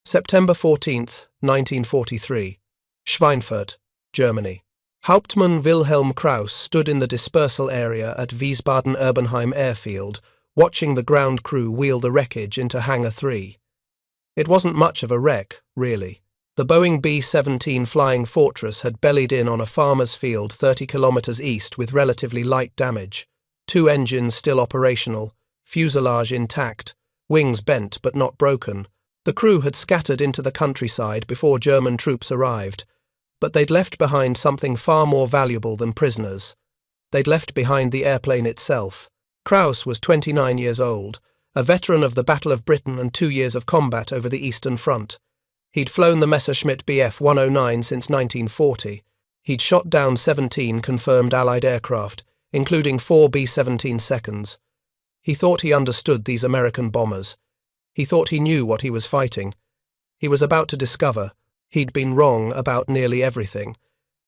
September 14th, 1943. Schweinfurt, Germany. Hauptmann Wilhelm Krause stood in the dispersal area at Wiesbaden-Erbenheim airfield, watching the ground crew wheel the wreckage into Hangar 3. It wasn't much of a wreck, really. The Boeing B-17 Flying Fortress had bellied in on a farmer's field 30 kilometers east with relatively light damage. 2 engines still operational, fuselage intact, wings bent but not broken. The crew had scattered into the countryside before German troops arrived, but they'd left behind something far more valuable than prisoners. They'd left behind the airplane itself. Krause was 29 years old, a veteran of the Battle of Britain and 2 years of combat over the Eastern Front. He'd flown the Messerschmitt Bf 109 since 1940. He'd shot down 17 confirmed Allied aircraft, including 4 B-17 seconds. He thought he understood these American bombers. He thought he knew what he was fighting. He was about to discover he'd been wrong about nearly everything.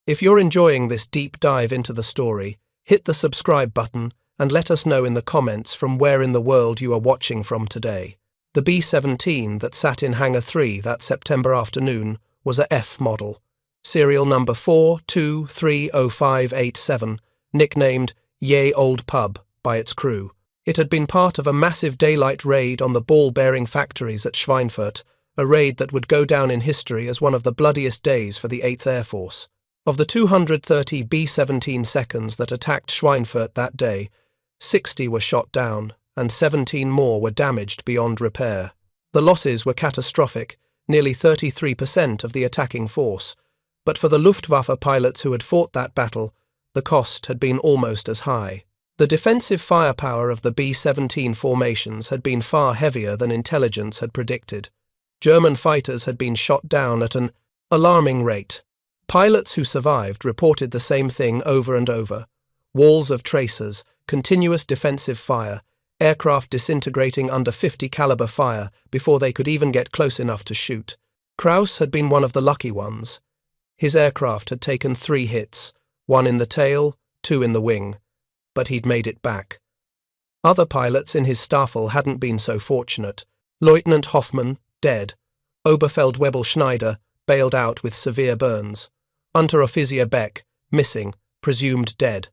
If you're enjoying this deep dive into the story, hit the subscribe button and let us know in the comments from where in the world you are watching from today. The B-17 that sat in Hangar 3 that September afternoon was a F model, serial number 42300587, nicknamed Ye Old Pub by its crew. It had been part of a massive daylight raid on the ball-bearing factories at Schweinfurt, a raid that would go down in history as one of the bloodiest days for the 8th Air Force. Of the 230 B-17 seconds that attacked Schweinfurt that day, 60 were shot down, and 17 more were damaged beyond repair. The losses were catastrophic, nearly 33% of the attacking force, but for the Luftwaffe pilots who had fought that battle, the cost had been almost as high. The defensive firepower of the B-17 formations had been far heavier than intelligence had predicted. German fighters had been shot down at an alarming rate. Pilots who survived reported the same thing over and over. Walls of tracers, continuous defensive fire, aircraft disintegrating under 50 caliber fire before they could even get close enough to shoot. Krause had been one of the lucky ones. His aircraft had taken 3 hits, 1 in the tail, 2 in the wing, but he'd made it back. Other pilots in his staffel hadn't been so fortunate. Lieutenant Hoffmann, dead. Oberfeldwebel Schneider, bailed out with severe burns. Unteroffizier Beck, missing, presumed dead.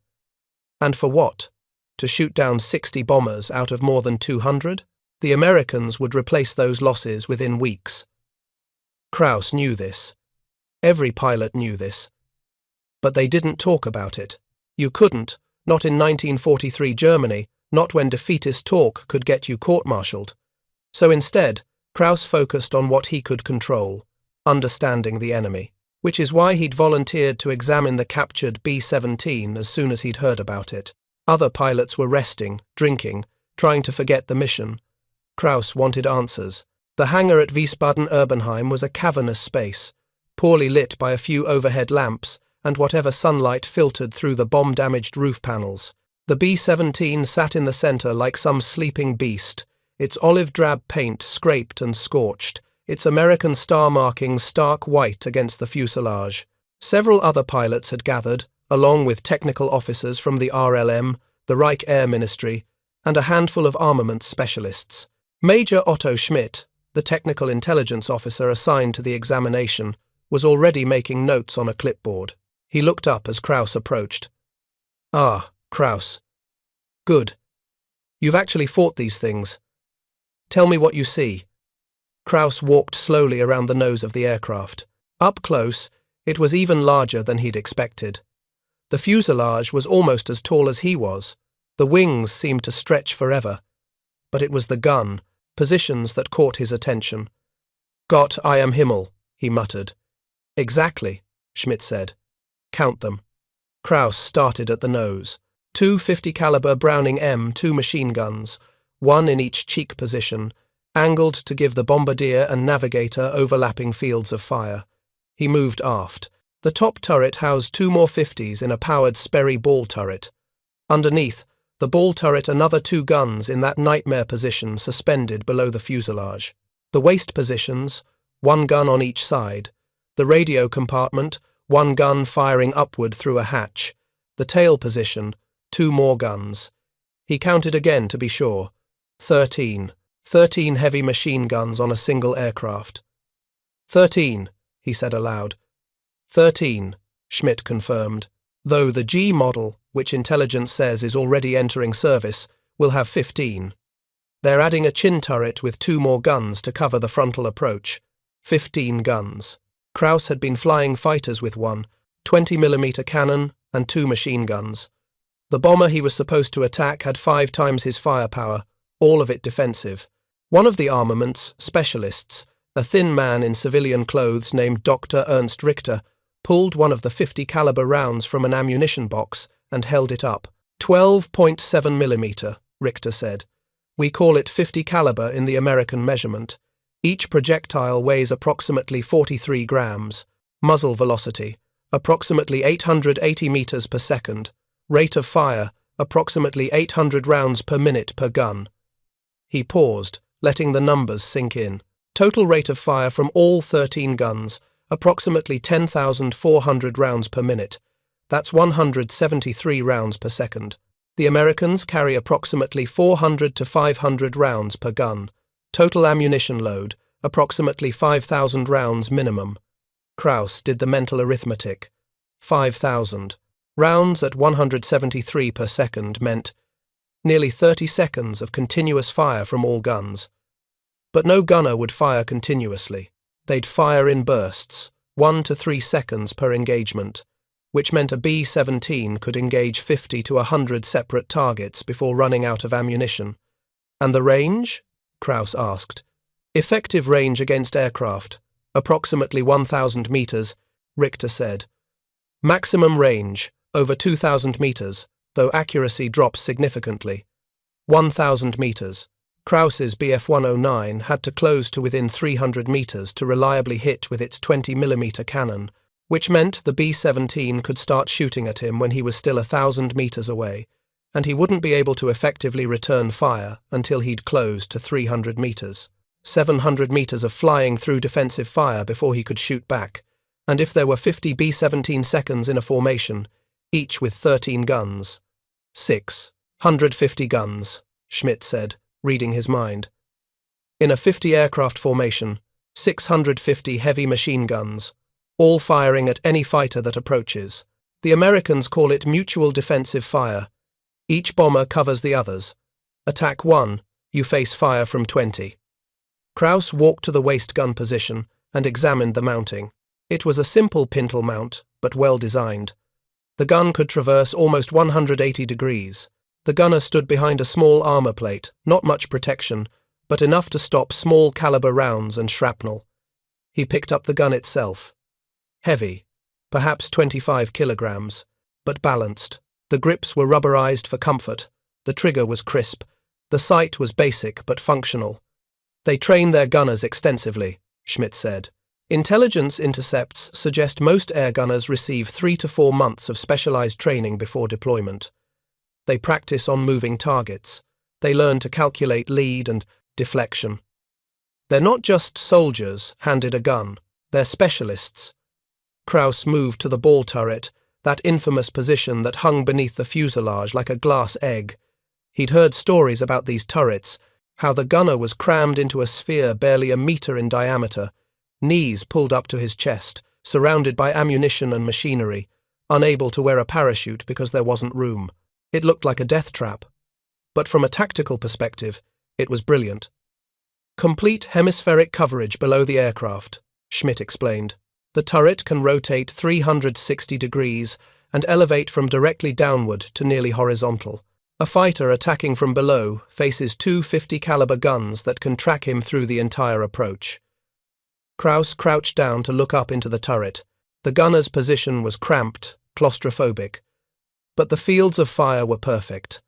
And for what? To shoot down 60 bombers out of more than 200? The Americans would replace those losses within weeks. Krause knew this. Every pilot knew this. But they didn't talk about it. You couldn't, not in 1943 Germany, not when defeatist talk could get you court-martialed. So instead, Krause focused on what he could control, understanding the enemy, which is why he'd volunteered to examine the captured B-17 as soon as he'd heard about it. Other pilots were resting, drinking, trying to forget the mission. Krause wanted answers. The hangar at Wiesbaden-Erbenheim was a cavernous space, poorly lit by a few overhead lamps and whatever sunlight filtered through the bomb-damaged roof panels. The B-17 sat in the center like some sleeping beast, its olive-drab paint scraped and scorched, its American star markings stark white against the fuselage. Several other pilots had gathered, along with technical officers from the RLM, the Reich Air Ministry, and a handful of armaments specialists. Major Otto Schmidt, the technical intelligence officer assigned to the examination, was already making notes on a clipboard. He looked up as Krause approached. "Ah, Krause. Good. You've actually fought these things. Tell me what you see." Krause walked slowly around the nose of the aircraft. Up close, it was even larger than he'd expected. The fuselage was almost as tall as he was. The wings seemed to stretch forever. But it was the gun, positions that caught his attention. "Gott I am Himmel," he muttered. "Exactly," Schmidt said. "Count them." Krause started at the nose. 2 50 caliber Browning M2 machine guns, 1 in each cheek position, angled to give the bombardier and navigator overlapping fields of fire. He moved aft. The top turret housed 2 more 50s in a powered Sperry ball turret. Underneath, the ball turret another 2 guns in that nightmare position suspended below the fuselage. The waist positions, 1 gun on each side. The radio compartment, 1 gun firing upward through a hatch. The tail position, 2 more guns. He counted again to be sure. 13 heavy machine guns on a single aircraft. 13, he said aloud. 13, Schmidt confirmed, though the G model, which intelligence says is already entering service, will have 15. They're adding a chin turret with 2 more guns to cover the frontal approach. 15 guns. Krause had been flying fighters with one, 20mm cannon and 2 machine guns. The bomber he was supposed to attack had 5 times his firepower, all of it defensive. One of the armaments, specialists, a thin man in civilian clothes named Dr. Ernst Richter, pulled one of the 50 caliber rounds from an ammunition box and held it up. 12.7mm, Richter said. We call it 50 caliber in the American measurement. Each projectile weighs approximately 43 grams. Muzzle velocity, approximately 880 meters per second. Rate of fire, approximately 800 rounds per minute per gun. He paused, letting the numbers sink in. Total rate of fire from all 13 guns, approximately 10,400 rounds per minute. That's 173 rounds per second. The Americans carry approximately 400 to 500 rounds per gun. Total ammunition load, approximately 5,000 rounds minimum. Krause did the mental arithmetic. 5,000. Rounds at 173 per second meant nearly 30 seconds of continuous fire from all guns. But no gunner would fire continuously. They'd fire in bursts, 1 to 3 seconds per engagement, which meant a B-17 could engage 50 to 100 separate targets before running out of ammunition. And the range? Krause asked. Effective range against aircraft, approximately 1,000 meters, Richter said. Maximum range, over 2,000 meters, though accuracy drops significantly. 1,000 meters. Krause's Bf-109 had to close to within 300 meters to reliably hit with its 20mm cannon, which meant the B-17 could start shooting at him when he was still 1,000 meters away, and he wouldn't be able to effectively return fire until he'd closed to 300 meters. 700 meters of flying through defensive fire before he could shoot back, and if there were 50 B-17 seconds in a formation, each with 13 guns. 650 guns, Schmidt said, reading his mind. In a 50-aircraft formation, 650 heavy machine guns, all firing at any fighter that approaches. The Americans call it mutual defensive fire. Each bomber covers the others. Attack 1, you face fire from 20. Krause walked to the waist gun position and examined the mounting. It was a simple pintle mount, but well designed. The gun could traverse almost 180 degrees. The gunner stood behind a small armor plate, not much protection, but enough to stop small caliber rounds and shrapnel. He picked up the gun itself. Heavy, perhaps 25 kilograms, but balanced. The grips were rubberized for comfort. The trigger was crisp. The sight was basic but functional. They train their gunners extensively, Schmidt said. Intelligence intercepts suggest most air gunners receive 3 to 4 months of specialized training before deployment. They practice on moving targets. They learn to calculate lead and deflection. They're not just soldiers handed a gun. They're specialists. Krause moved to the ball turret, that infamous position that hung beneath the fuselage like a glass egg. He'd heard stories about these turrets, how the gunner was crammed into a sphere barely a meter in diameter, knees pulled up to his chest, surrounded by ammunition and machinery, unable to wear a parachute because there wasn't room. It looked like a death trap. But from a tactical perspective, it was brilliant. Complete hemispheric coverage below the aircraft, Schmidt explained. The turret can rotate 360 degrees and elevate from directly downward to nearly horizontal. A fighter attacking from below faces 2 50 caliber guns that can track him through the entire approach. Krause crouched down to look up into the turret. The gunner's position was cramped, claustrophobic. But the fields of fire were perfect.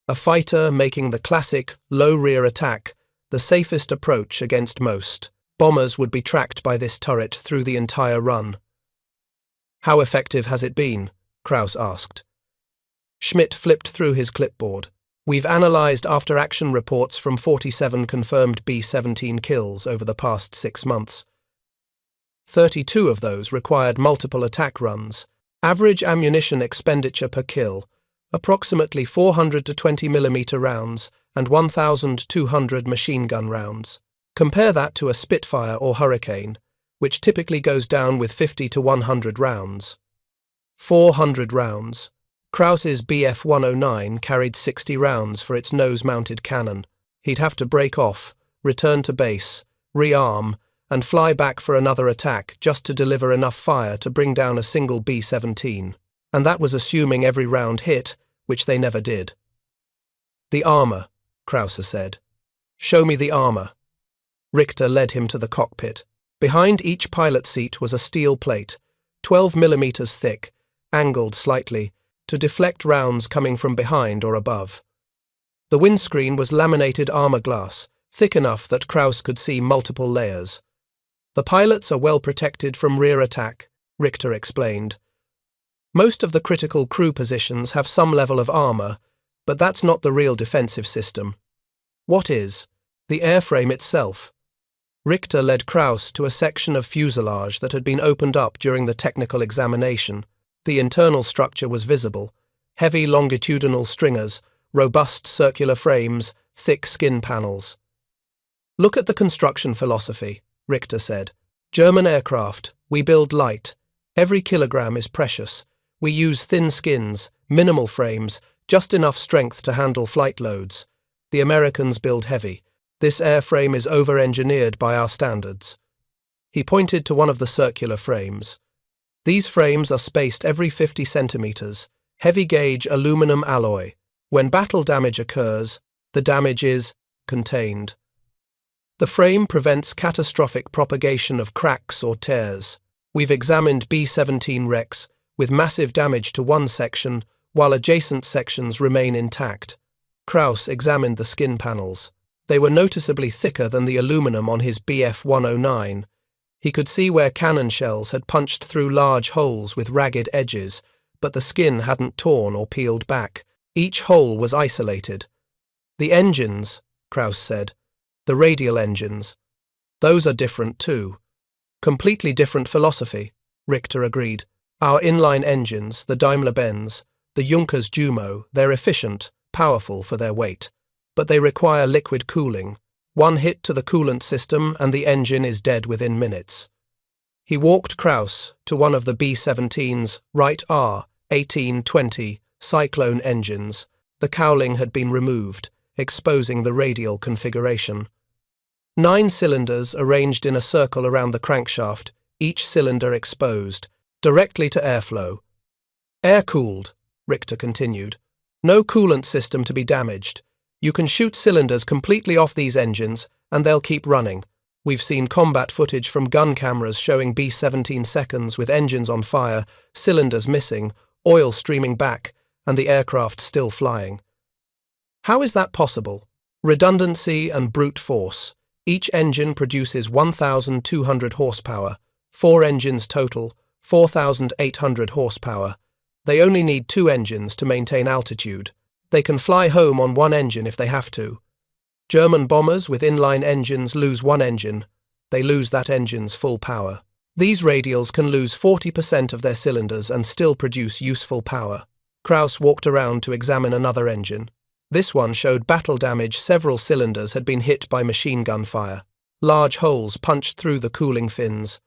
A fighter making the classic low rear attack, the safest approach against most. Bombers would be tracked by this turret through the entire run. How effective has it been? Krause asked. Schmidt flipped through his clipboard. We've analyzed after-action reports from 47 confirmed B-17 kills over the past 6 months. 32 of those required multiple attack runs. Average ammunition expenditure per kill, approximately 400 to 20mm rounds and 1,200 machine gun rounds. Compare that to a Spitfire or Hurricane, which typically goes down with 50 to 100 rounds. 400 rounds. Krause's Bf-109 carried 60 rounds for its nose-mounted cannon. He'd have to break off, return to base, rearm, and fly back for another attack just to deliver enough fire to bring down a single B-17. And that was assuming every round hit, which they never did. "The armor," Krause said. "Show me the armor." Richter led him to the cockpit. Behind each pilot seat was a steel plate, 12 millimeters thick, angled slightly, to deflect rounds coming from behind or above. The windscreen was laminated armor glass, thick enough that Krause could see multiple layers. "The pilots are well protected from rear attack," Richter explained. "Most of the critical crew positions have some level of armor, but that's not the real defensive system." "What is?" "The airframe itself." Richter led Krause to a section of fuselage that had been opened up during the technical examination. The internal structure was visible: heavy longitudinal stringers, robust circular frames, thick skin panels. "Look at the construction philosophy," Richter said. "German aircraft, we build light. Every kilogram is precious. We use thin skins, minimal frames, just enough strength to handle flight loads. The Americans build heavy. This airframe is over-engineered by our standards." He pointed to one of the circular frames. "These frames are spaced every 50 centimeters, heavy-gauge aluminum alloy. When battle damage occurs, the damage is contained. The frame prevents catastrophic propagation of cracks or tears. We've examined B-17 wrecks with massive damage to one section, while adjacent sections remain intact." Krause examined the skin panels. They were noticeably thicker than the aluminum on his Bf-109. He could see where cannon shells had punched through large holes with ragged edges, but the skin hadn't torn or peeled back. Each hole was isolated. "The engines," Krause said. "The radial engines. Those are different too." "Completely different philosophy," Richter agreed. "Our inline engines, the Daimler-Benz, the Junkers Jumo, they're efficient, powerful for their weight. But they require liquid cooling. One hit to the coolant system and the engine is dead within minutes." He walked Krause to one of the B-17's Wright R-1820 Cyclone engines. The cowling had been removed, exposing the radial configuration. 9 cylinders arranged in a circle around the crankshaft, each cylinder exposed, directly to airflow. "Air-cooled," Richter continued. "No coolant system to be damaged. You can shoot cylinders completely off these engines, and they'll keep running. We've seen combat footage from gun cameras showing B-17 seconds with engines on fire, cylinders missing, oil streaming back, and the aircraft still flying. How is that possible? Redundancy and brute force. Each engine produces 1,200 horsepower. 4 engines total, 4,800 horsepower. They only need 2 engines to maintain altitude. They can fly home on 1 engine if they have to. German bombers with inline engines lose 1 engine. They lose that engine's full power. These radials can lose 40% of their cylinders and still produce useful power." Krause walked around to examine another engine. This one showed battle damage. Several cylinders had been hit by machine gun fire. Large holes punched through the cooling fins.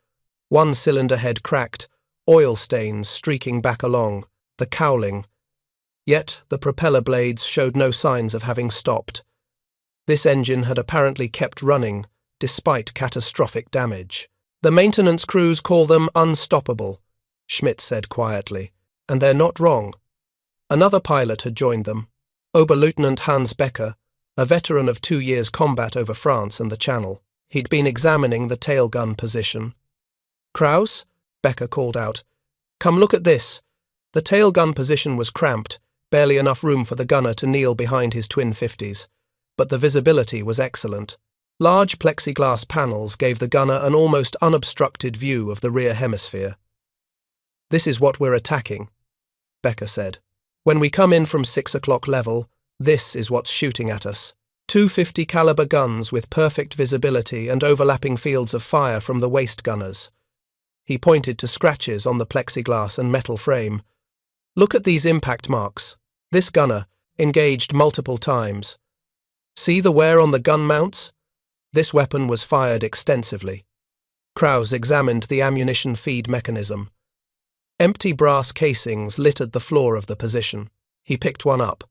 1 cylinder head cracked, oil stains streaking back along, the cowling. Yet the propeller blades showed no signs of having stopped. This engine had apparently kept running, despite catastrophic damage. "The maintenance crews call them unstoppable," Schmidt said quietly, "and they're not wrong." Another pilot had joined them, Oberleutnant Hans Becker, a veteran of 2 years' combat over France and the Channel. He'd been examining the tail gun position. "Krause," Becker called out, "come look at this." The tail gun position was cramped, barely enough room for the gunner to kneel behind his twin 50s, but the visibility was excellent. Large plexiglass panels gave the gunner an almost unobstructed view of the rear hemisphere. "This is what we're attacking," Becker said. "When we come in from 6 o'clock level, this is what's shooting at us. 250 caliber guns with perfect visibility and overlapping fields of fire from the waist gunners." He pointed to scratches on the plexiglass and metal frame. "Look at these impact marks. This gunner, engaged multiple times. See the wear on the gun mounts? This weapon was fired extensively." Krause examined the ammunition feed mechanism. Empty brass casings littered the floor of the position. He picked one up.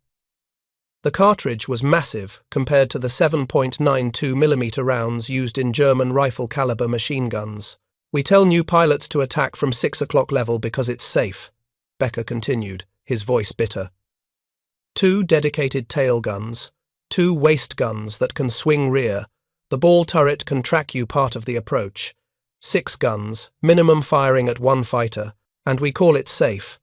The cartridge was massive compared to the 7.92mm rounds used in German rifle-caliber machine guns. "We tell new pilots to attack from 6 o'clock level because it's safe," Becker continued, his voice bitter. 2 dedicated tail guns, 2 waist guns that can swing rear. The ball turret can track you part of the approach. 6 guns, minimum firing at 1 fighter, and we call it safe.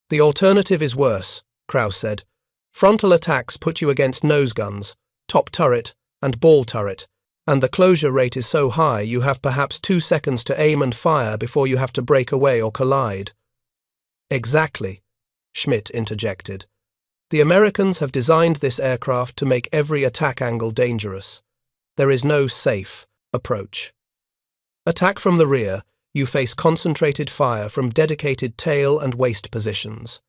"The alternative is worse," Krause said. "Frontal attacks put you against nose guns, top turret, and ball turret, and the closure rate is so high you have perhaps 2 seconds to aim and fire before you have to break away or collide." "Exactly," Schmidt interjected. "The Americans have designed this aircraft to make every attack angle dangerous. There is no safe approach. Attack from the rear, you face concentrated fire from dedicated tail and waist positions.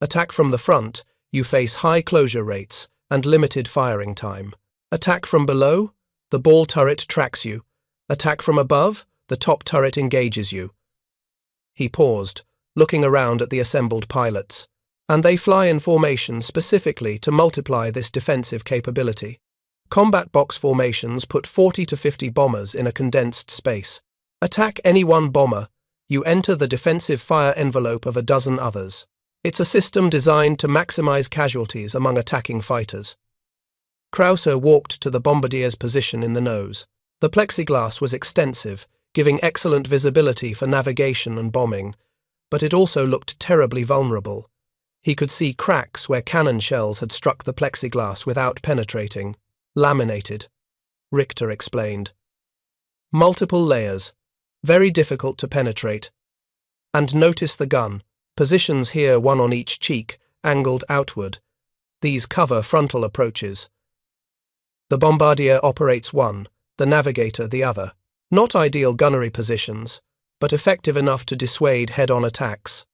Attack from the front, you face high closure rates and limited firing time. Attack from below, the ball turret tracks you. Attack from above, the top turret engages you." He paused, looking around at the assembled pilots. "And they fly in formation specifically to multiply this defensive capability. Combat box formations put 40 to 50 bombers in a condensed space. Attack any one bomber, you enter the defensive fire envelope of a dozen others. It's a system designed to maximize casualties among attacking fighters." Krause walked to the bombardier's position in the nose. The plexiglass was extensive, giving excellent visibility for navigation and bombing, but it also looked terribly vulnerable. He could see cracks where cannon shells had struck the plexiglass without penetrating. "Laminated," Richter explained. "Multiple layers, very difficult to penetrate. And notice the gun. Positions here, one on each cheek, angled outward. These cover frontal approaches. The bombardier operates one, the navigator the other. Not ideal gunnery positions, but effective enough to dissuade head-on attacks.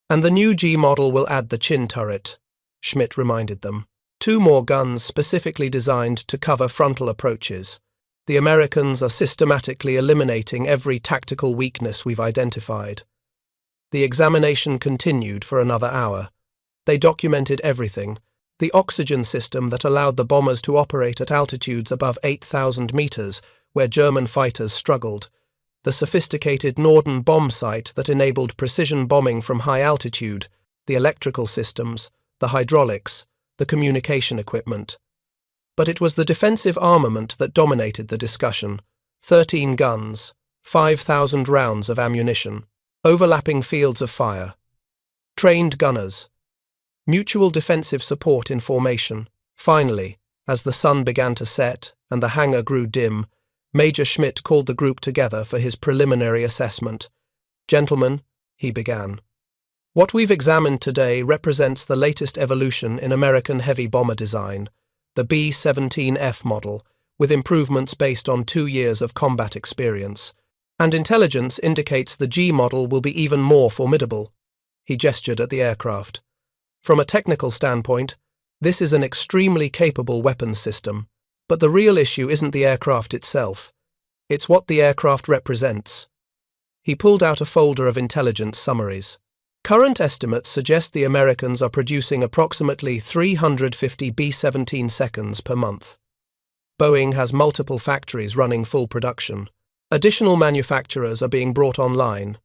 And the new G model will add the chin turret," Schmidt reminded them. 2 more guns specifically designed to cover frontal approaches. The Americans are systematically eliminating every tactical weakness we've identified. The examination continued for another hour. They documented everything: the oxygen system that allowed the bombers to operate at altitudes above 8,000 meters, where German fighters struggled; the sophisticated Norden bomb sight that enabled precision bombing from high altitude; the electrical systems, the hydraulics, the communication equipment. But it was the defensive armament that dominated the discussion. 13 guns, 5,000 rounds of ammunition, overlapping fields of fire, trained gunners, mutual defensive support in formation. Finally, as the sun began to set and the hangar grew dim, Major Schmidt called the group together for his preliminary assessment. "Gentlemen," he began, "what we've examined today represents the latest evolution in American heavy bomber design, the B-17F model, with improvements based on 2 years of combat experience. And intelligence indicates the G model will be even more formidable." He gestured at the aircraft. "From a technical standpoint, this is an extremely capable weapons system, but the real issue isn't the aircraft itself. It's what the aircraft represents." He pulled out a folder of intelligence summaries. "Current estimates suggest the Americans are producing approximately 350 B-17 seconds per month. Boeing has multiple factories running full production. Additional manufacturers are being brought online.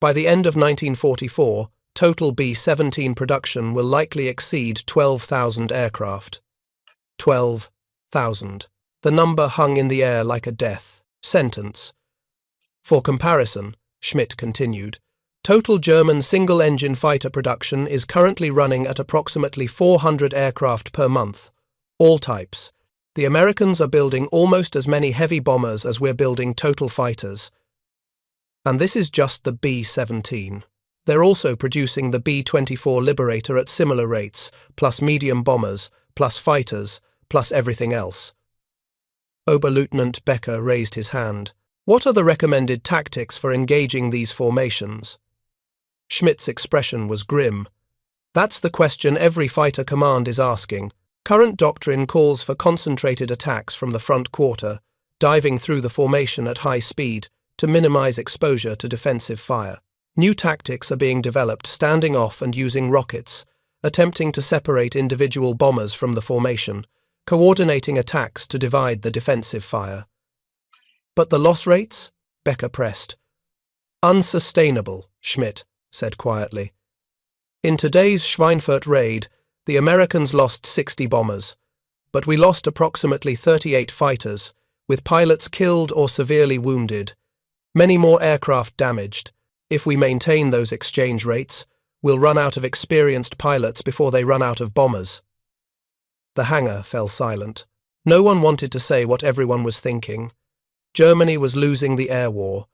By the end of 1944, total B-17 production will likely exceed 12,000 aircraft." 12,000. The number hung in the air like a death sentence. "For comparison," Schmidt continued, "total German single-engine fighter production is currently running at approximately 400 aircraft per month, all types. The Americans are building almost as many heavy bombers as we're building total fighters. And this is just the B-17. They're also producing the B-24 Liberator at similar rates, plus medium bombers, plus fighters, plus everything else." Oberleutnant Becker raised his hand. "What are the recommended tactics for engaging these formations?" Schmidt's expression was grim. "That's the question every fighter command is asking. Current doctrine calls for concentrated attacks from the front quarter, diving through the formation at high speed, to minimize exposure to defensive fire. New tactics are being developed, standing off and using rockets, attempting to separate individual bombers from the formation, coordinating attacks to divide the defensive fire. But the loss rates? Becker pressed. Unsustainable, Schmidt said quietly. In today's Schweinfurt raid, the Americans lost 60 bombers, but we lost approximately 38 fighters, with pilots killed or severely wounded, many more aircraft damaged. If we maintain those exchange rates, we'll run out of experienced pilots before they run out of bombers. The hangar fell silent. No one wanted to say what everyone was thinking. Germany was losing the air war,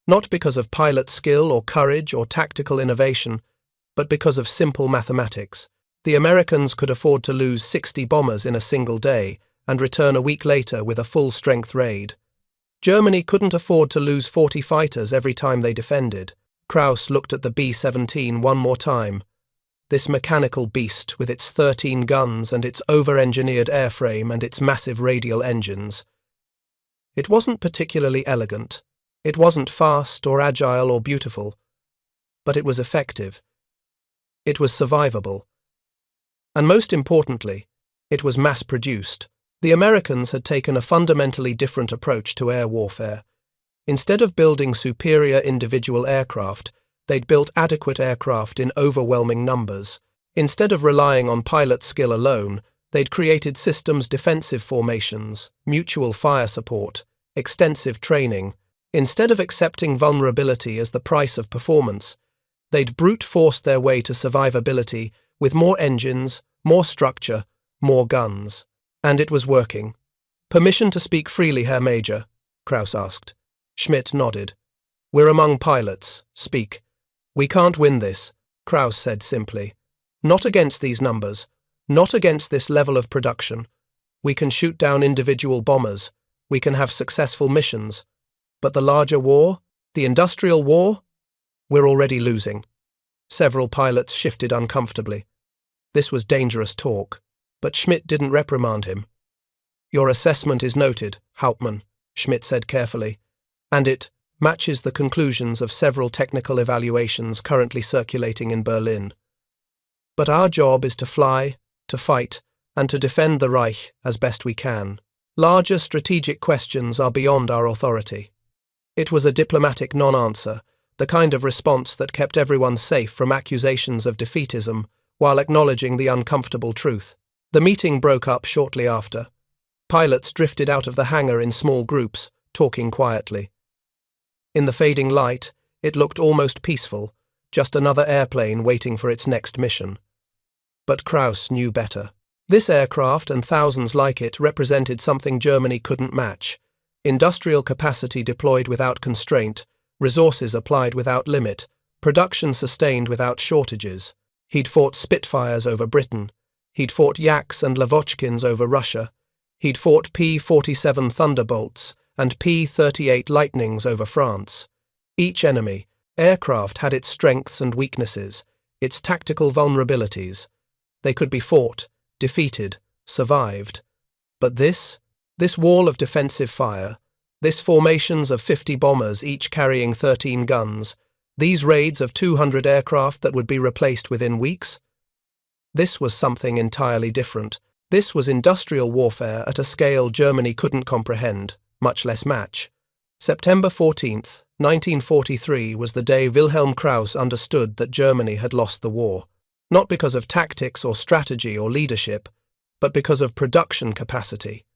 not because of pilot skill or courage or tactical innovation, but because of simple mathematics. The Americans could afford to lose 60 bombers in a single day and return a week later with a full-strength raid. Germany couldn't afford to lose 40 fighters every time they defended. Krause looked at the B-17 one more time. This mechanical beast with its 13 guns and its over-engineered airframe and its massive radial engines. It wasn't particularly elegant. It wasn't fast or agile or beautiful. But it was effective. It was survivable. And most importantly, it was mass-produced. The Americans had taken a fundamentally different approach to air warfare. Instead of building superior individual aircraft, they'd built adequate aircraft in overwhelming numbers. Instead of relying on pilot skill alone, they'd created systems defensive formations, mutual fire support, extensive training. Instead of accepting vulnerability as the price of performance, they'd brute-forced their way to survivability with more engines, more structure, more guns. And it was working. "Permission to speak freely, Herr Major?" Krause asked. Schmidt nodded. "We're among pilots. Speak." "We can't win this," Krause said simply. "Not against these numbers. Not against this level of production. We can shoot down individual bombers. We can have successful missions. But the larger war? The industrial war? We're already losing." Several pilots shifted uncomfortably. This was dangerous talk, but Schmidt didn't reprimand him. "Your assessment is noted, Hauptmann," Schmidt said carefully, "and it matches the conclusions of several technical evaluations currently circulating in Berlin. But our job is to fly, to fight, and to defend the Reich as best we can. Larger strategic questions are beyond our authority." It was a diplomatic non-answer, the kind of response that kept everyone safe from accusations of defeatism while acknowledging the uncomfortable truth. The meeting broke up shortly after. Pilots drifted out of the hangar in small groups, talking quietly. In the fading light, it looked almost peaceful, just another airplane waiting for its next mission. But Krause knew better. This aircraft and thousands like it represented something Germany couldn't match. Industrial capacity deployed without constraint, resources applied without limit, production sustained without shortages. He'd fought Spitfires over Britain. He'd fought Yaks and Lavochkins over Russia. He'd fought P-47 Thunderbolts and P-38 Lightnings over France. Each enemy, aircraft had its strengths and weaknesses, its tactical vulnerabilities. They could be fought, defeated, survived. But this wall of defensive fire, this formations of 50 bombers each carrying 13 guns, these raids of 200 aircraft that would be replaced within weeks, this was something entirely different. This was industrial warfare at a scale Germany couldn't comprehend, much less match. September 14th, 1943 was the day Wilhelm Krause understood that Germany had lost the war. Not because of tactics or strategy or leadership, but because of production capacity.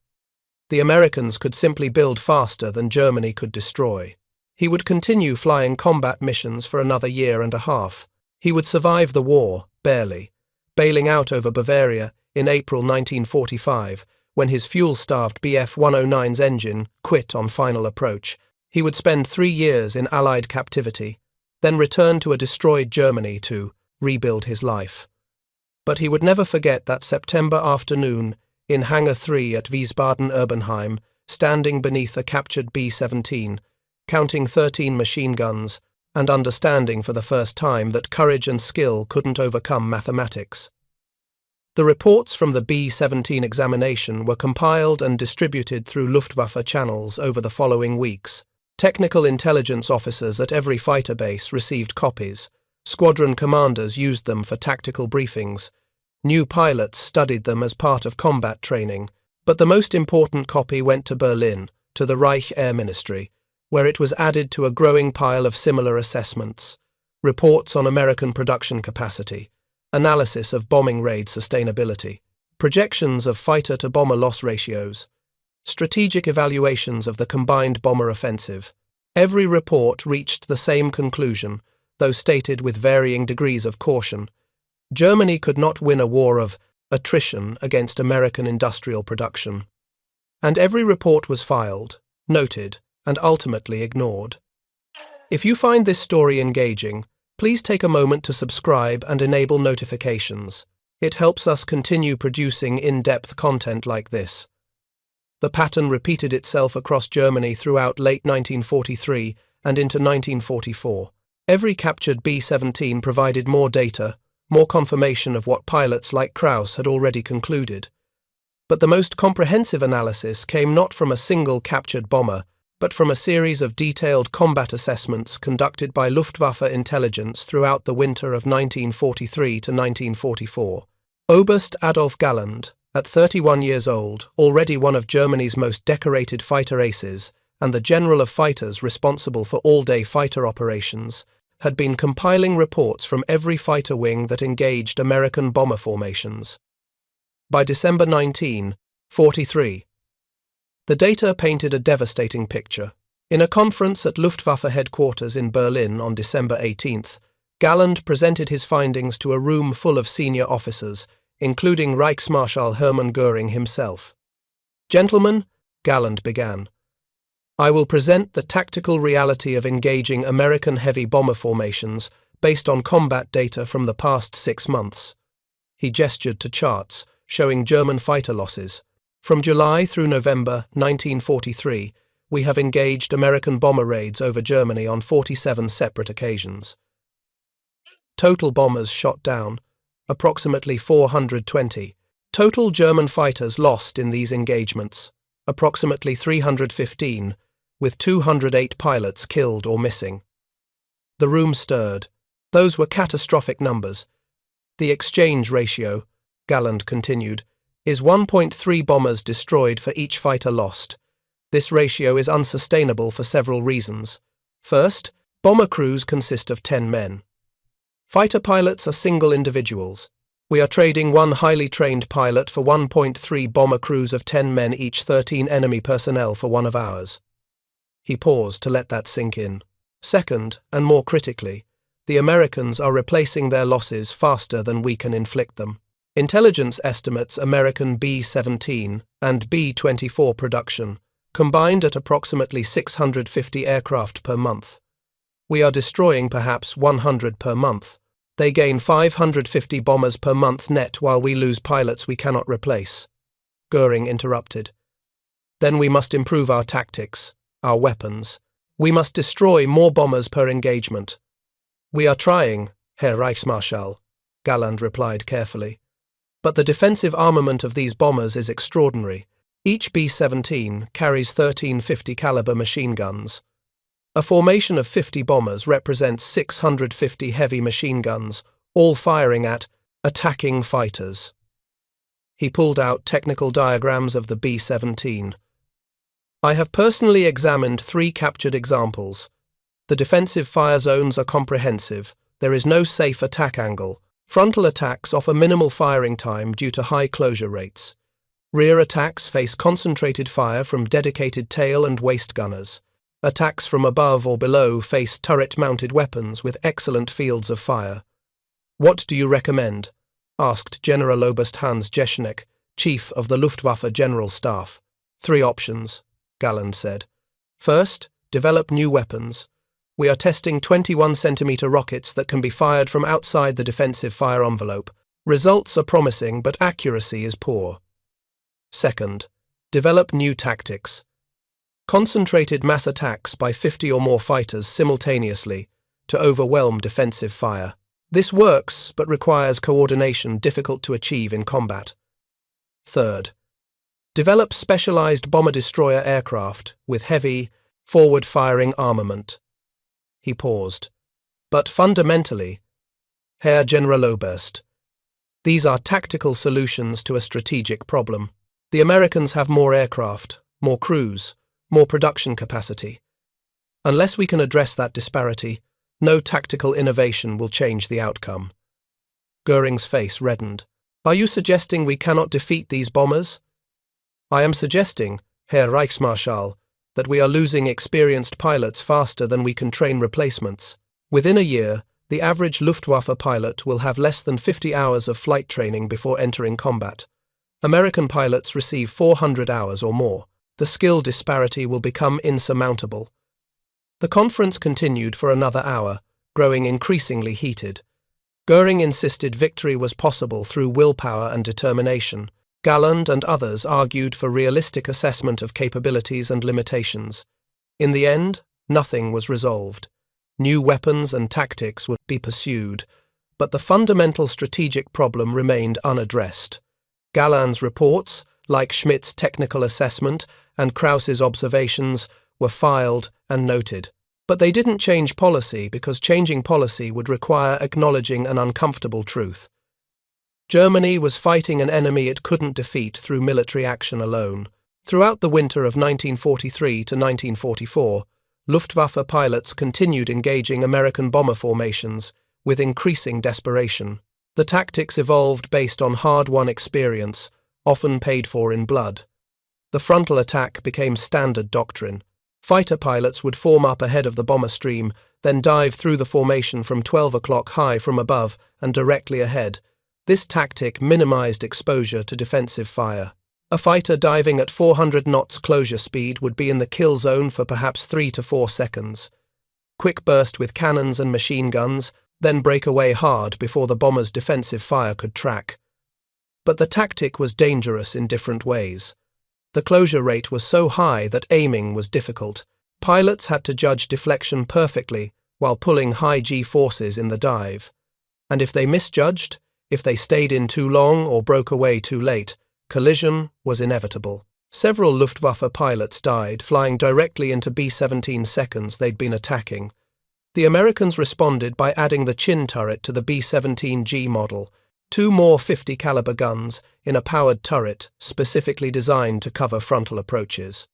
The Americans could simply build faster than Germany could destroy. He would continue flying combat missions for another year and a half. He would survive the war, barely, bailing out over Bavaria in April 1945, when his fuel-starved Bf-109's engine quit on final approach. He would spend 3 years in Allied captivity, then return to a destroyed Germany to rebuild his life. But he would never forget that September afternoon in Hangar 3 at Wiesbaden-Erbenheim, standing beneath a captured B-17, counting 13 machine guns, and understanding for the first time that courage and skill couldn't overcome mathematics. The reports from the B-17 examination were compiled and distributed through Luftwaffe channels over the following weeks. Technical intelligence officers at every fighter base received copies. Squadron commanders used them for tactical briefings. New pilots studied them as part of combat training. But the most important copy went to Berlin, to the Reich Air Ministry, where it was added to a growing pile of similar assessments. Reports on American production capacity, analysis of bombing raid sustainability, projections of fighter-to-bomber loss ratios, strategic evaluations of the combined bomber offensive. Every report reached the same conclusion, though stated with varying degrees of caution. Germany could not win a war of attrition against American industrial production. And every report was filed, noted, and ultimately ignored. If you find this story engaging, please take a moment to subscribe and enable notifications. It helps us continue producing in-depth content like this. The pattern repeated itself across Germany throughout late 1943 and into 1944. Every captured B-17 provided more data, more confirmation of what pilots like Krause had already concluded. But the most comprehensive analysis came not from a single captured bomber, but from a series of detailed combat assessments conducted by Luftwaffe intelligence throughout the winter of 1943 to 1944. Oberst Adolf Galland, at 31 years old, already one of Germany's most decorated fighter aces, and the general of fighters responsible for all-day fighter operations, had been compiling reports from every fighter wing that engaged American bomber formations. By December 1943, the data painted a devastating picture. In a conference at Luftwaffe headquarters in Berlin on December 18th, Galland presented his findings to a room full of senior officers, including Reichsmarschall Hermann Göring himself. "Gentlemen," Galland began, "I will present the tactical reality of engaging American heavy bomber formations based on combat data from the past 6 months." He gestured to charts showing German fighter losses. From July through November 1943, we have engaged American bomber raids over Germany on 47 separate occasions. Total bombers shot down, approximately 420. Total German fighters lost in these engagements, approximately 315, with 208 pilots killed or missing. The room stirred. Those were catastrophic numbers. The exchange ratio, Galland continued, is 1.3 bombers destroyed for each fighter lost. This ratio is unsustainable for several reasons. First, bomber crews consist of 10 men. Fighter pilots are single individuals. We are trading one highly trained pilot for 1.3 bomber crews of 10 men, each 13 enemy personnel for one of ours. He paused to let that sink in. Second, and more critically, the Americans are replacing their losses faster than we can inflict them. Intelligence estimates American B-17 and B-24 production, combined at approximately 650 aircraft per month. We are destroying perhaps 100 per month. They gain 550 bombers per month net while we lose pilots we cannot replace. Göring interrupted. Then we must improve our tactics, our weapons. We must destroy more bombers per engagement. We are trying, Herr Reichsmarschall, Galland replied carefully. But the defensive armament of these bombers is extraordinary. Each B-17 carries 13 50 caliber machine guns. A formation of 50 bombers represents 650 heavy machine guns, all firing at attacking fighters. He pulled out technical diagrams of the B-17. I have personally examined 3 captured examples. The defensive fire zones are comprehensive. There is no safe attack angle. Frontal attacks offer minimal firing time due to high closure rates. Rear attacks face concentrated fire from dedicated tail and waist gunners. Attacks from above or below face turret-mounted weapons with excellent fields of fire. What do you recommend? Asked General Oberst Hans Jeschneck, Chief of the Luftwaffe General Staff. 3 options, Galland said. First, develop new weapons. We are testing 21-centimeter rockets that can be fired from outside the defensive fire envelope. Results are promising, but accuracy is poor. Second, develop new tactics. Concentrated mass attacks by 50 or more fighters simultaneously to overwhelm defensive fire. This works, but requires coordination difficult to achieve in combat. Third, develop specialized bomber-destroyer aircraft with heavy, forward-firing armament. He paused. But fundamentally, Herr Generaloberst, these are tactical solutions to a strategic problem. The Americans have more aircraft, more crews, more production capacity. Unless we can address that disparity, no tactical innovation will change the outcome. Goering's face reddened. Are you suggesting we cannot defeat these bombers? I am suggesting, Herr Reichsmarschall, that we are losing experienced pilots faster than we can train replacements. Within a year, the average Luftwaffe pilot will have less than 50 hours of flight training before entering combat. American pilots receive 400 hours or more. The skill disparity will become insurmountable. The conference continued for another hour, growing increasingly heated. Goering insisted victory was possible through willpower and determination. Galland and others argued for realistic assessment of capabilities and limitations. In the end, nothing was resolved. New weapons and tactics would be pursued, but the fundamental strategic problem remained unaddressed. Galland's reports, like Schmidt's technical assessment and Krause's observations, were filed and noted. But they didn't change policy because changing policy would require acknowledging an uncomfortable truth. Germany was fighting an enemy it couldn't defeat through military action alone. Throughout the winter of 1943 to 1944, Luftwaffe pilots continued engaging American bomber formations with increasing desperation. The tactics evolved based on hard-won experience, often paid for in blood. The frontal attack became standard doctrine. Fighter pilots would form up ahead of the bomber stream, then dive through the formation from 12 o'clock high from above and directly ahead. This tactic minimized exposure to defensive fire. A fighter diving at 400 knots closure speed would be in the kill zone for perhaps 3 to 4 seconds. Quick burst with cannons and machine guns, then break away hard before the bomber's defensive fire could track. But the tactic was dangerous in different ways. The closure rate was so high that aiming was difficult. Pilots had to judge deflection perfectly while pulling high G-forces in the dive. And if they misjudged, if they stayed in too long or broke away too late, collision was inevitable. Several Luftwaffe pilots died flying directly into B-17 seconds they'd been attacking. The Americans responded by adding the chin turret to the B-17G model, 2 more 50 caliber guns in a powered turret specifically designed to cover frontal approaches.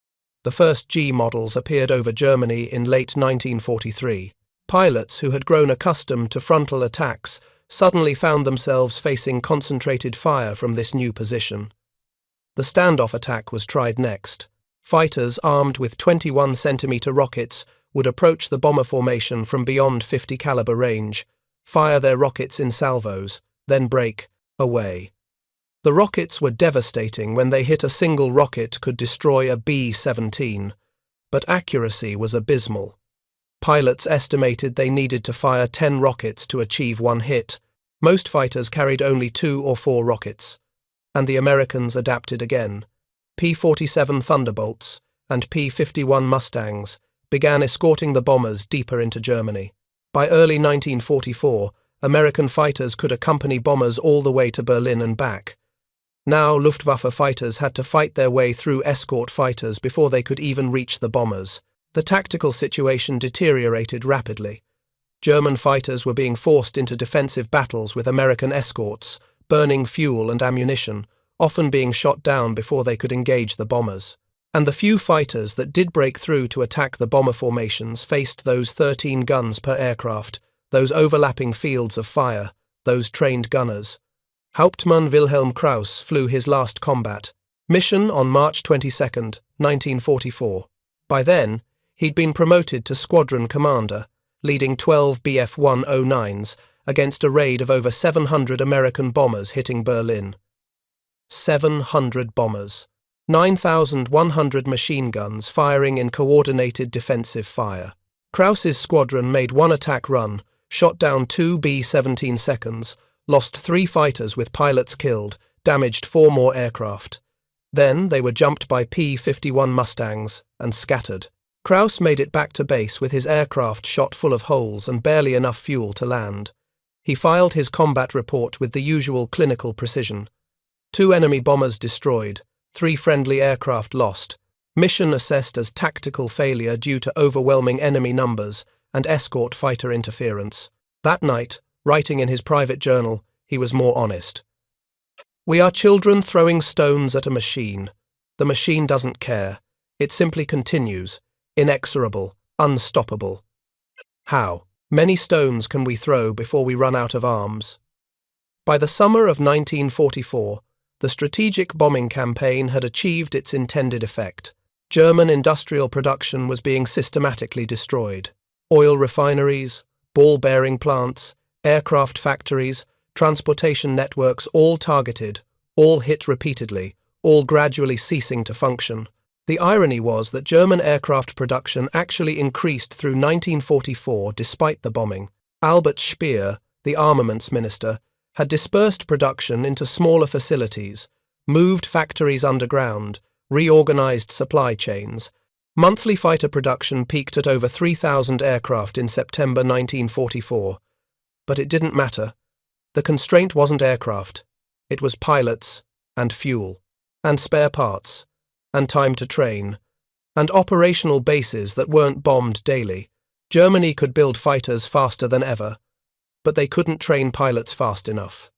The first G models appeared over Germany in late 1943. Pilots who had grown accustomed to frontal attacks suddenly found themselves facing concentrated fire from this new position. The standoff attack was tried next. Fighters armed with 21-centimeter rockets would approach the bomber formation from beyond 50 caliber range, fire their rockets in salvos, then break away. The rockets were devastating. When they hit, a single rocket could destroy a B-17, but accuracy was abysmal. Pilots estimated they needed to fire 10 rockets to achieve one hit. Most fighters carried only 2 or 4 rockets, and the Americans adapted again. P-47 Thunderbolts and P-51 Mustangs began escorting the bombers deeper into Germany. By early 1944, American fighters could accompany bombers all the way to Berlin and back. Now Luftwaffe fighters had to fight their way through escort fighters before they could even reach the bombers. The tactical situation deteriorated rapidly. German fighters were being forced into defensive battles with American escorts, burning fuel and ammunition, often being shot down before they could engage the bombers. And the few fighters that did break through to attack the bomber formations faced those 13 guns per aircraft, those overlapping fields of fire, those trained gunners. Hauptmann Wilhelm Krause flew his last combat mission on March 22, 1944. By then, he'd been promoted to squadron commander, leading 12 Bf-109s against a raid of over 700 American bombers hitting Berlin. 700 bombers. 9,100 machine guns firing in coordinated defensive fire. Krause's squadron made one attack run, shot down 2 B-17 seconds, lost 3 fighters with pilots killed, damaged 4 more aircraft. Then they were jumped by P-51 Mustangs and scattered. Krause made it back to base with his aircraft shot full of holes and barely enough fuel to land. He filed his combat report with the usual clinical precision. 2 enemy bombers destroyed, 3 friendly aircraft lost, Mission assessed as tactical failure due to overwhelming enemy numbers and escort fighter interference. That night, writing in his private journal, he was more honest. "We are children throwing stones at a machine. The machine doesn't care. It simply continues, inexorable, unstoppable. How many stones can we throw before we run out of arms?" By the summer of 1944, the strategic bombing campaign had achieved its intended effect. German industrial production was being systematically destroyed. Oil refineries, ball-bearing plants, aircraft factories, transportation networks, all targeted, all hit repeatedly, all gradually ceasing to function. The irony was that German aircraft production actually increased through 1944 despite the bombing. Albert Speer, the armaments minister, had dispersed production into smaller facilities, moved factories underground, reorganized supply chains. Monthly fighter production peaked at over 3,000 aircraft in September 1944. But it didn't matter. The constraint wasn't aircraft. It was pilots, and fuel, and spare parts, and time to train, and operational bases that weren't bombed daily. Germany could build fighters faster than ever, but they couldn't train pilots fast enough.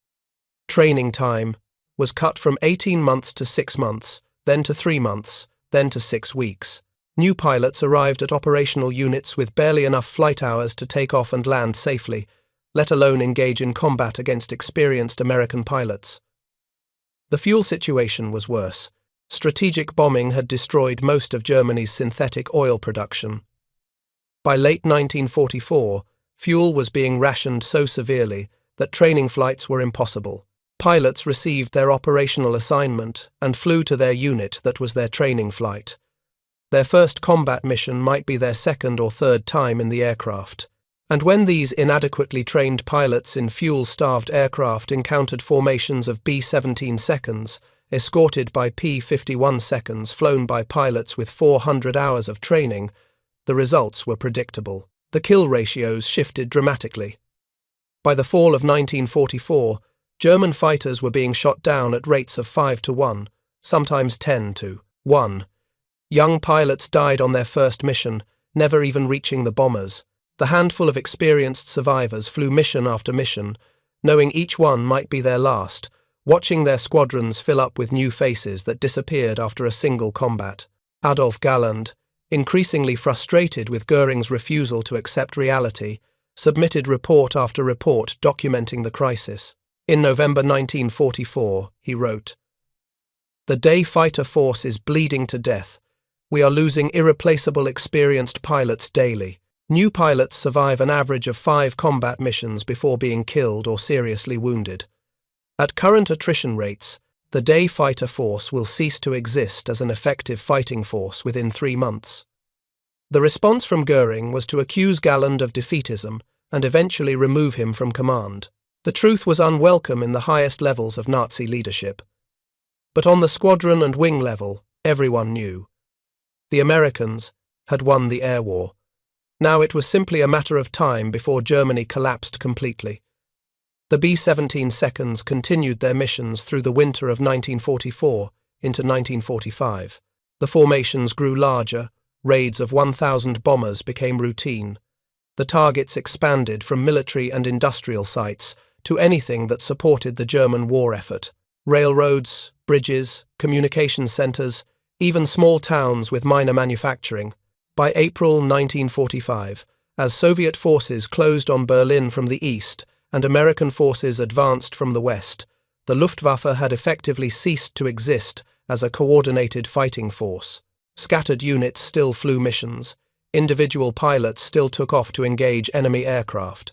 Training time was cut from 18 months to 6 months, then to 3 months, then to 6 weeks. New pilots arrived at operational units with barely enough flight hours to take off and land safely, let alone engage in combat against experienced American pilots. The fuel situation was worse. Strategic bombing had destroyed most of Germany's synthetic oil production. By late 1944, fuel was being rationed so severely that training flights were impossible. Pilots received their operational assignment and flew to their unit that was their training flight. Their first combat mission might be their second or third time in the aircraft. And when these inadequately trained pilots in fuel-starved aircraft encountered formations of B-17 seconds, escorted by P-51 seconds flown by pilots with 400 hours of training, the results were predictable. The kill ratios shifted dramatically. By the fall of 1944, German fighters were being shot down at rates of 5 to 1, sometimes 10 to 1. Young pilots died on their first mission, never even reaching the bombers. The handful of experienced survivors flew mission after mission, knowing each one might be their last, watching their squadrons fill up with new faces that disappeared after a single combat. Adolf Galland, increasingly frustrated with Goering's refusal to accept reality, submitted report after report documenting the crisis. In November 1944, he wrote, "The day fighter force is bleeding to death. We are losing irreplaceable experienced pilots daily. New pilots survive an average of 5 combat missions before being killed or seriously wounded. At current attrition rates, the day fighter force will cease to exist as an effective fighting force within 3 months." The response from Goering was to accuse Galland of defeatism and eventually remove him from command. The truth was unwelcome in the highest levels of Nazi leadership. But on the squadron and wing level, everyone knew. The Americans had won the air war. Now it was simply a matter of time before Germany collapsed completely. The B-17 seconds continued their missions through the winter of 1944 into 1945. The formations grew larger, raids of 1,000 bombers became routine. The targets expanded from military and industrial sites to anything that supported the German war effort. Railroads, bridges, communication centers, even small towns with minor manufacturing. By April 1945, as Soviet forces closed on Berlin from the east and American forces advanced from the west, the Luftwaffe had effectively ceased to exist as a coordinated fighting force. Scattered units still flew missions. Individual pilots still took off to engage enemy aircraft.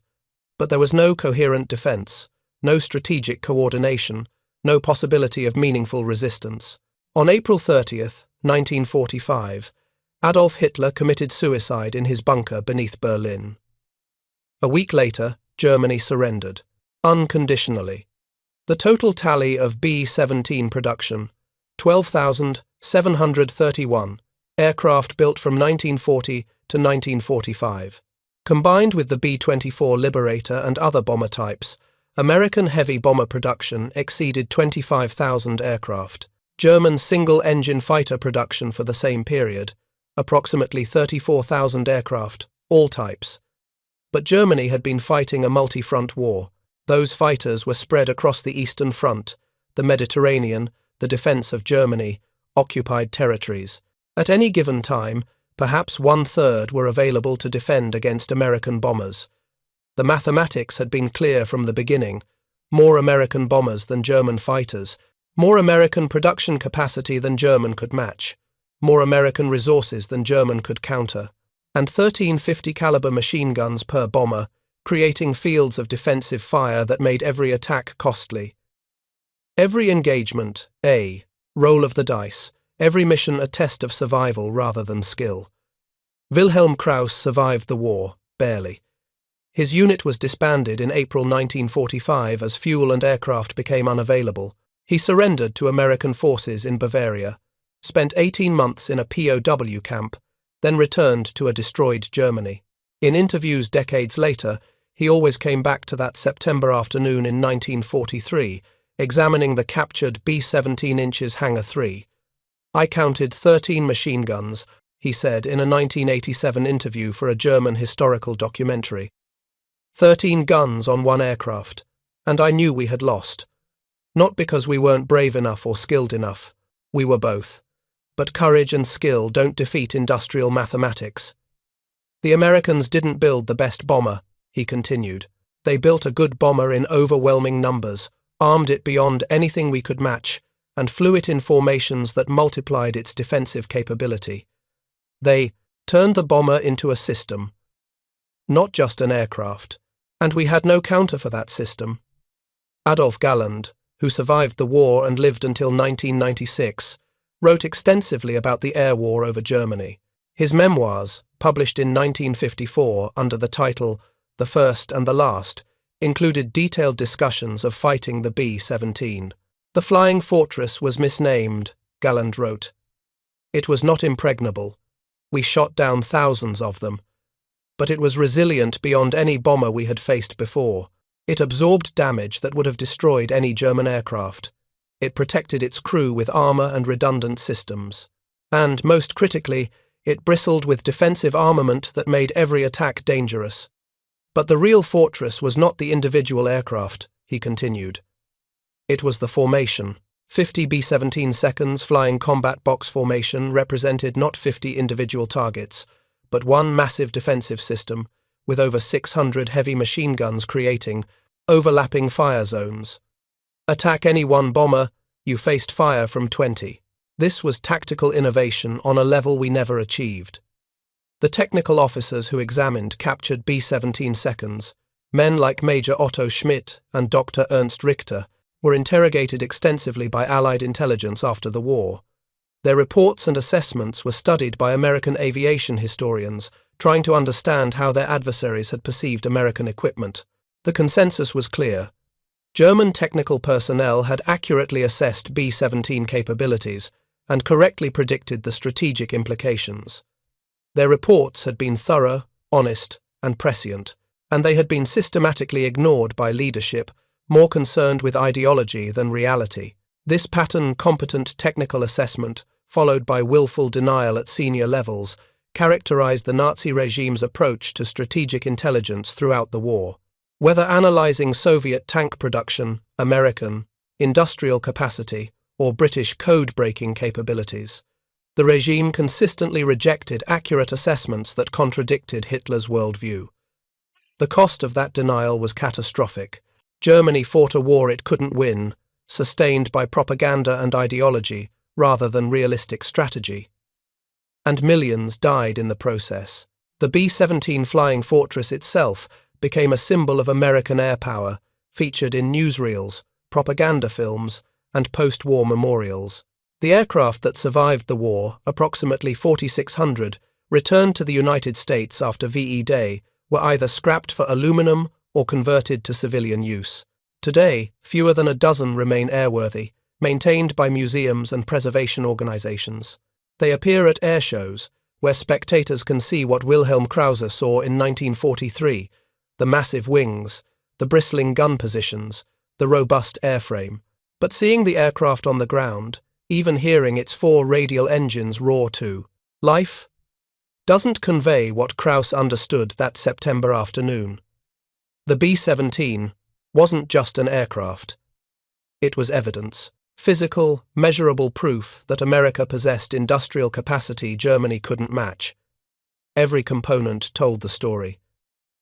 But there was no coherent defense, no strategic coordination, no possibility of meaningful resistance. On April 30th, 1945, Adolf Hitler committed suicide in his bunker beneath Berlin. A week later, Germany surrendered, unconditionally. The total tally of B-17 production, 12,731, aircraft built from 1940 to 1945. Combined with the B-24 Liberator and other bomber types, American heavy bomber production exceeded 25,000 aircraft. German single-engine fighter production for the same period, approximately 34,000 aircraft, all types. But Germany had been fighting a multi-front war. Those fighters were spread across the Eastern Front, the Mediterranean, the defense of Germany, occupied territories. At any given time, perhaps 1/3 were available to defend against American bombers. The mathematics had been clear from the beginning. More American bombers than German fighters, more American production capacity than German could match, more American resources than German could counter, and 13 50 caliber machine guns per bomber, creating fields of defensive fire that made every attack costly. Every engagement, a roll of the dice, every mission a test of survival rather than skill. Wilhelm Krause survived the war, barely. His unit was disbanded in April 1945 as fuel and aircraft became unavailable. He surrendered to American forces in Bavaria, spent 18 months in a POW camp, then returned to a destroyed Germany. In interviews decades later, he always came back to that September afternoon in 1943, examining the captured B-17 inches Hangar 3. "I counted 13 machine guns," he said in a 1987 interview for a German historical documentary. 13 guns on one aircraft, and I knew we had lost. Not because we weren't brave enough or skilled enough. We were both. But courage and skill don't defeat industrial mathematics. "The Americans didn't build the best bomber," he continued. "They built a good bomber in overwhelming numbers, armed it beyond anything we could match, and flew it in formations that multiplied its defensive capability. They turned the bomber into a system, not just an aircraft, and we had no counter for that system." Adolf Galland, who survived the war and lived until 1996, wrote extensively about the air war over Germany. His memoirs, published in 1954 under the title The First and the Last, included detailed discussions of fighting the B-17. "The flying fortress was misnamed," Galland wrote. "It was not impregnable. We shot down thousands of them. But it was resilient beyond any bomber we had faced before. It absorbed damage that would have destroyed any German aircraft. It protected its crew with armor and redundant systems. And, most critically, it bristled with defensive armament that made every attack dangerous. But the real fortress was not the individual aircraft," he continued. "It was the formation. 50 B-17 seconds flying combat box formation represented not 50 individual targets, but one massive defensive system, with over 600 heavy machine guns creating overlapping fire zones. Attack any one bomber, you faced fire from 20. This was tactical innovation on a level we never achieved." The technical officers who examined captured B-17 seconds, men like Major Otto Schmidt and Dr. Ernst Richter, were interrogated extensively by Allied intelligence after the war. Their reports and assessments were studied by American aviation historians, trying to understand how their adversaries had perceived American equipment. The consensus was clear. German technical personnel had accurately assessed B-17 capabilities and correctly predicted the strategic implications. Their reports had been thorough, honest, and prescient, and they had been systematically ignored by leadership, more concerned with ideology than reality. This pattern-competent technical assessment, followed by willful denial at senior levels, characterized the Nazi regime's approach to strategic intelligence throughout the war. Whether analyzing Soviet tank production, American, industrial capacity, or British code-breaking capabilities, the regime consistently rejected accurate assessments that contradicted Hitler's worldview. The cost of that denial was catastrophic. Germany fought a war it couldn't win, sustained by propaganda and ideology rather than realistic strategy. And millions died in the process. The B-17 Flying Fortress itself became a symbol of American air power, featured in newsreels, propaganda films, and post-war memorials. The aircraft that survived the war, approximately 4,600, returned to the United States after VE Day, were either scrapped for aluminum or converted to civilian use. Today, fewer than a dozen remain airworthy, maintained by museums and preservation organizations. They appear at air shows, where spectators can see what Wilhelm Krause saw in 1943, the massive wings, the bristling gun positions, the robust airframe. But seeing the aircraft on the ground, even hearing its 4 radial engines roar to life doesn't convey what Krause understood that September afternoon. The B-17 wasn't just an aircraft. It was evidence, physical, measurable proof that America possessed industrial capacity Germany couldn't match. Every component told the story.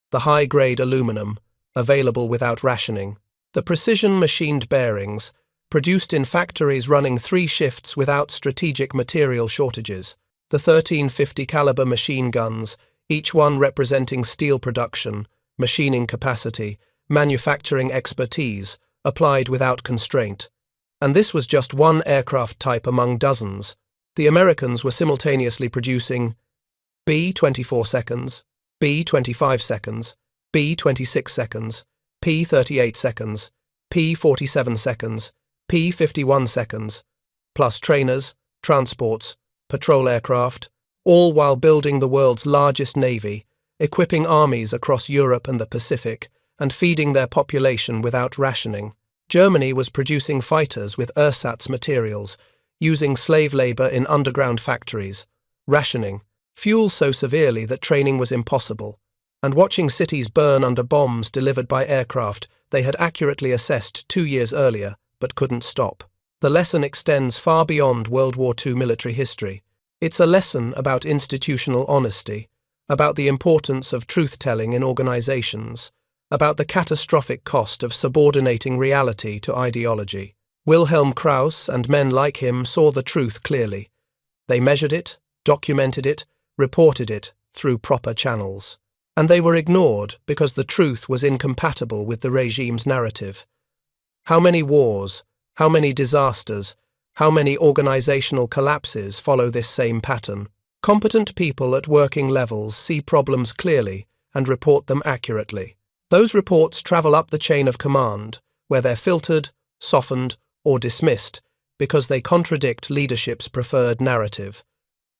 The high-grade aluminum, available without rationing. The precision-machined bearings, produced in factories running 3 shifts without strategic material shortages. The 1350 caliber machine guns, each one representing steel production, machining capacity, manufacturing expertise, applied without constraint. And this was just one aircraft type among dozens. The Americans were simultaneously producing B-24 seconds, B-25 seconds, B-26 seconds, P-38 seconds, P-47 seconds, P-51 seconds, plus trainers, transports, patrol aircraft, all while building the world's largest navy, equipping armies across Europe and the Pacific, and feeding their population without rationing. Germany was producing fighters with ersatz materials, using slave labor in underground factories, rationing, fuel so severely that training was impossible, and watching cities burn under bombs delivered by aircraft they had accurately assessed 2 years earlier, but couldn't stop. The lesson extends far beyond World War II military history. It's a lesson about institutional honesty, about the importance of truth-telling in organizations, about the catastrophic cost of subordinating reality to ideology. Wilhelm Krause and men like him saw the truth clearly. They measured it, documented it, reported it through proper channels. And they were ignored because the truth was incompatible with the regime's narrative. How many wars, how many disasters, how many organizational collapses follow this same pattern? Competent people at working levels see problems clearly and report them accurately. Those reports travel up the chain of command, where they're filtered, softened, or dismissed because they contradict leadership's preferred narrative.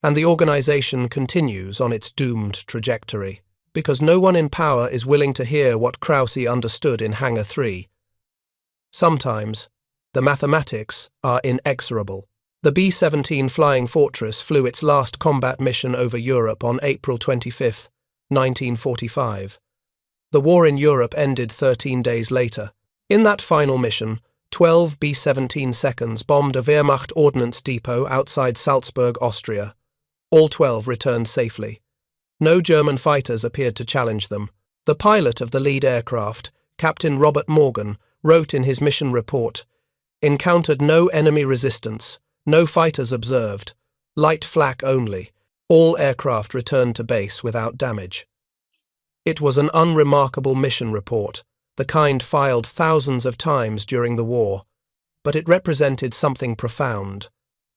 And the organization continues on its doomed trajectory, because no one in power is willing to hear what Krause understood in Hangar 3. Sometimes, the mathematics are inexorable. The B-17 Flying Fortress flew its last combat mission over Europe on April 25, 1945. The war in Europe ended 13 days later. In that final mission, 12 B-17 seconds bombed a Wehrmacht ordnance depot outside Salzburg, Austria. All 12 returned safely. No German fighters appeared to challenge them. The pilot of the lead aircraft, Captain Robert Morgan, wrote in his mission report, "Encountered no enemy resistance, no fighters observed, light flak only. All aircraft returned to base without damage." It was an unremarkable mission report, the kind filed thousands of times during the war, but it represented something profound: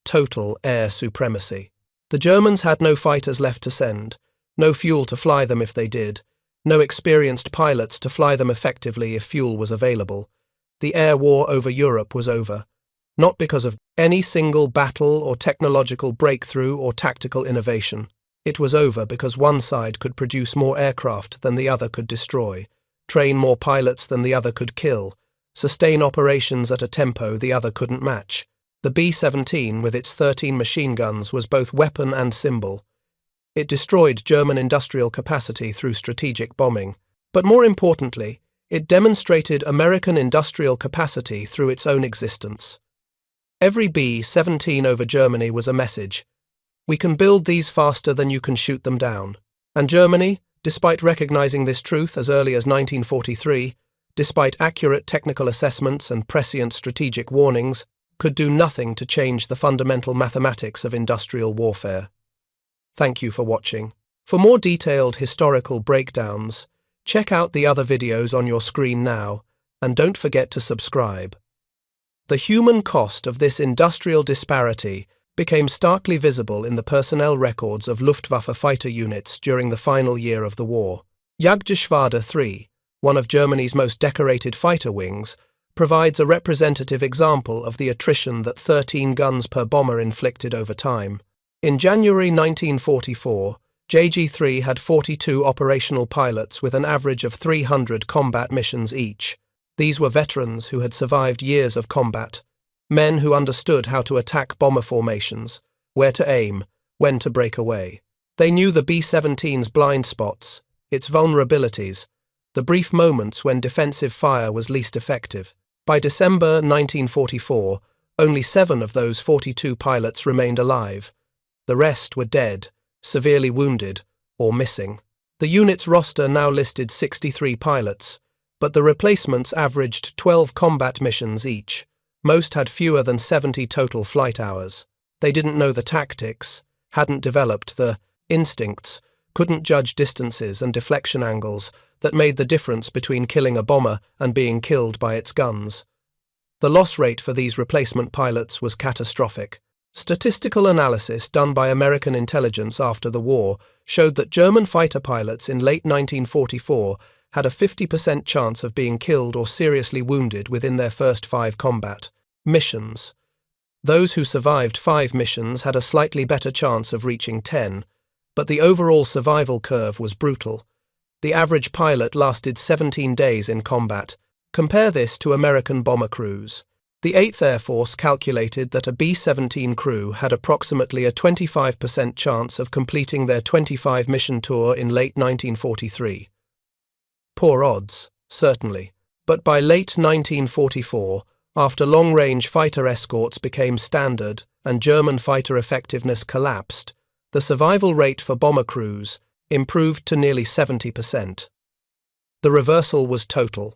total air supremacy. The Germans had no fighters left to send, no fuel to fly them if they did, no experienced pilots to fly them effectively if fuel was available. The air war over Europe was over, not because of any single battle or technological breakthrough or tactical innovation. It was over because one side could produce more aircraft than the other could destroy, train more pilots than the other could kill, sustain operations at a tempo the other couldn't match. The B-17, with its 13 machine guns, was both weapon and symbol. It destroyed German industrial capacity through strategic bombing, but more importantly, it demonstrated American industrial capacity through its own existence. Every B-17 over Germany was a message. We can build these faster than you can shoot them down. And Germany, despite recognizing this truth as early as 1943, despite accurate technical assessments and prescient strategic warnings, could do nothing to change the fundamental mathematics of industrial warfare. Thank you for watching. For more detailed historical breakdowns, check out the other videos on your screen now, and don't forget to subscribe. The human cost of this industrial disparity became starkly visible in the personnel records of Luftwaffe fighter units during the final year of the war. Jagdgeschwader 3, one of Germany's most decorated fighter wings, provides a representative example of the attrition that 13 guns per bomber inflicted over time. In January 1944, JG3 had 42 operational pilots with an average of 300 combat missions each. These were veterans who had survived years of combat, men who understood how to attack bomber formations, where to aim, when to break away. They knew the B-17's blind spots, its vulnerabilities, the brief moments when defensive fire was least effective. By December 1944, only 7 of those 42 pilots remained alive. The rest were dead, severely wounded, or missing. The unit's roster now listed 63 pilots, but the replacements averaged 12 combat missions each. Most had fewer than 70 total flight hours. They didn't know the tactics, hadn't developed the instincts, couldn't judge distances and deflection angles that made the difference between killing a bomber and being killed by its guns. The loss rate for these replacement pilots was catastrophic. Statistical analysis done by American intelligence after the war showed that German fighter pilots in late 1944 had a 50% chance of being killed or seriously wounded within their first 5 combat missions. Those who survived 5 missions had a slightly better chance of reaching 10, but the overall survival curve was brutal. The average pilot lasted 17 days in combat. Compare this to American bomber crews. The 8th Air Force calculated that a B-17 crew had approximately a 25% chance of completing their 25-mission tour in late 1943. Poor odds, certainly, but by late 1944, after long-range fighter escorts became standard and German fighter effectiveness collapsed, the survival rate for bomber crews improved to nearly 70%. The reversal was total.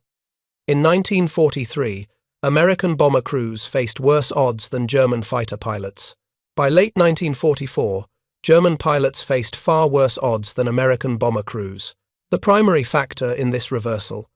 In 1943, American bomber crews faced worse odds than German fighter pilots. By late 1944, German pilots faced far worse odds than American bomber crews. The primary factor in this reversal,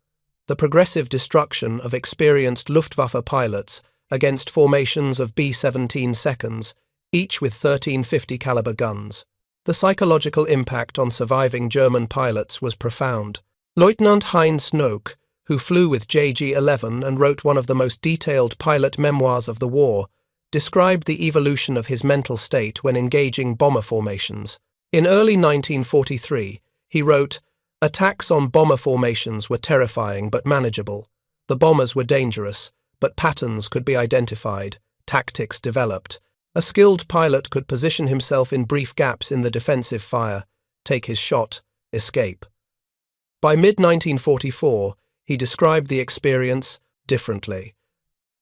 the progressive destruction of experienced Luftwaffe pilots against formations of B-17 seconds, each with 1350 caliber guns. The psychological impact on surviving German pilots was profound. Lieutenant Heinz Noack, who flew with JG-11 and wrote one of the most detailed pilot memoirs of the war, described the evolution of his mental state when engaging bomber formations. In early 1943, he wrote, "Attacks on bomber formations were terrifying but manageable. The bombers were dangerous, but patterns could be identified, tactics developed. A skilled pilot could position himself in brief gaps in the defensive fire, take his shot, escape." By mid-1944, he described the experience differently.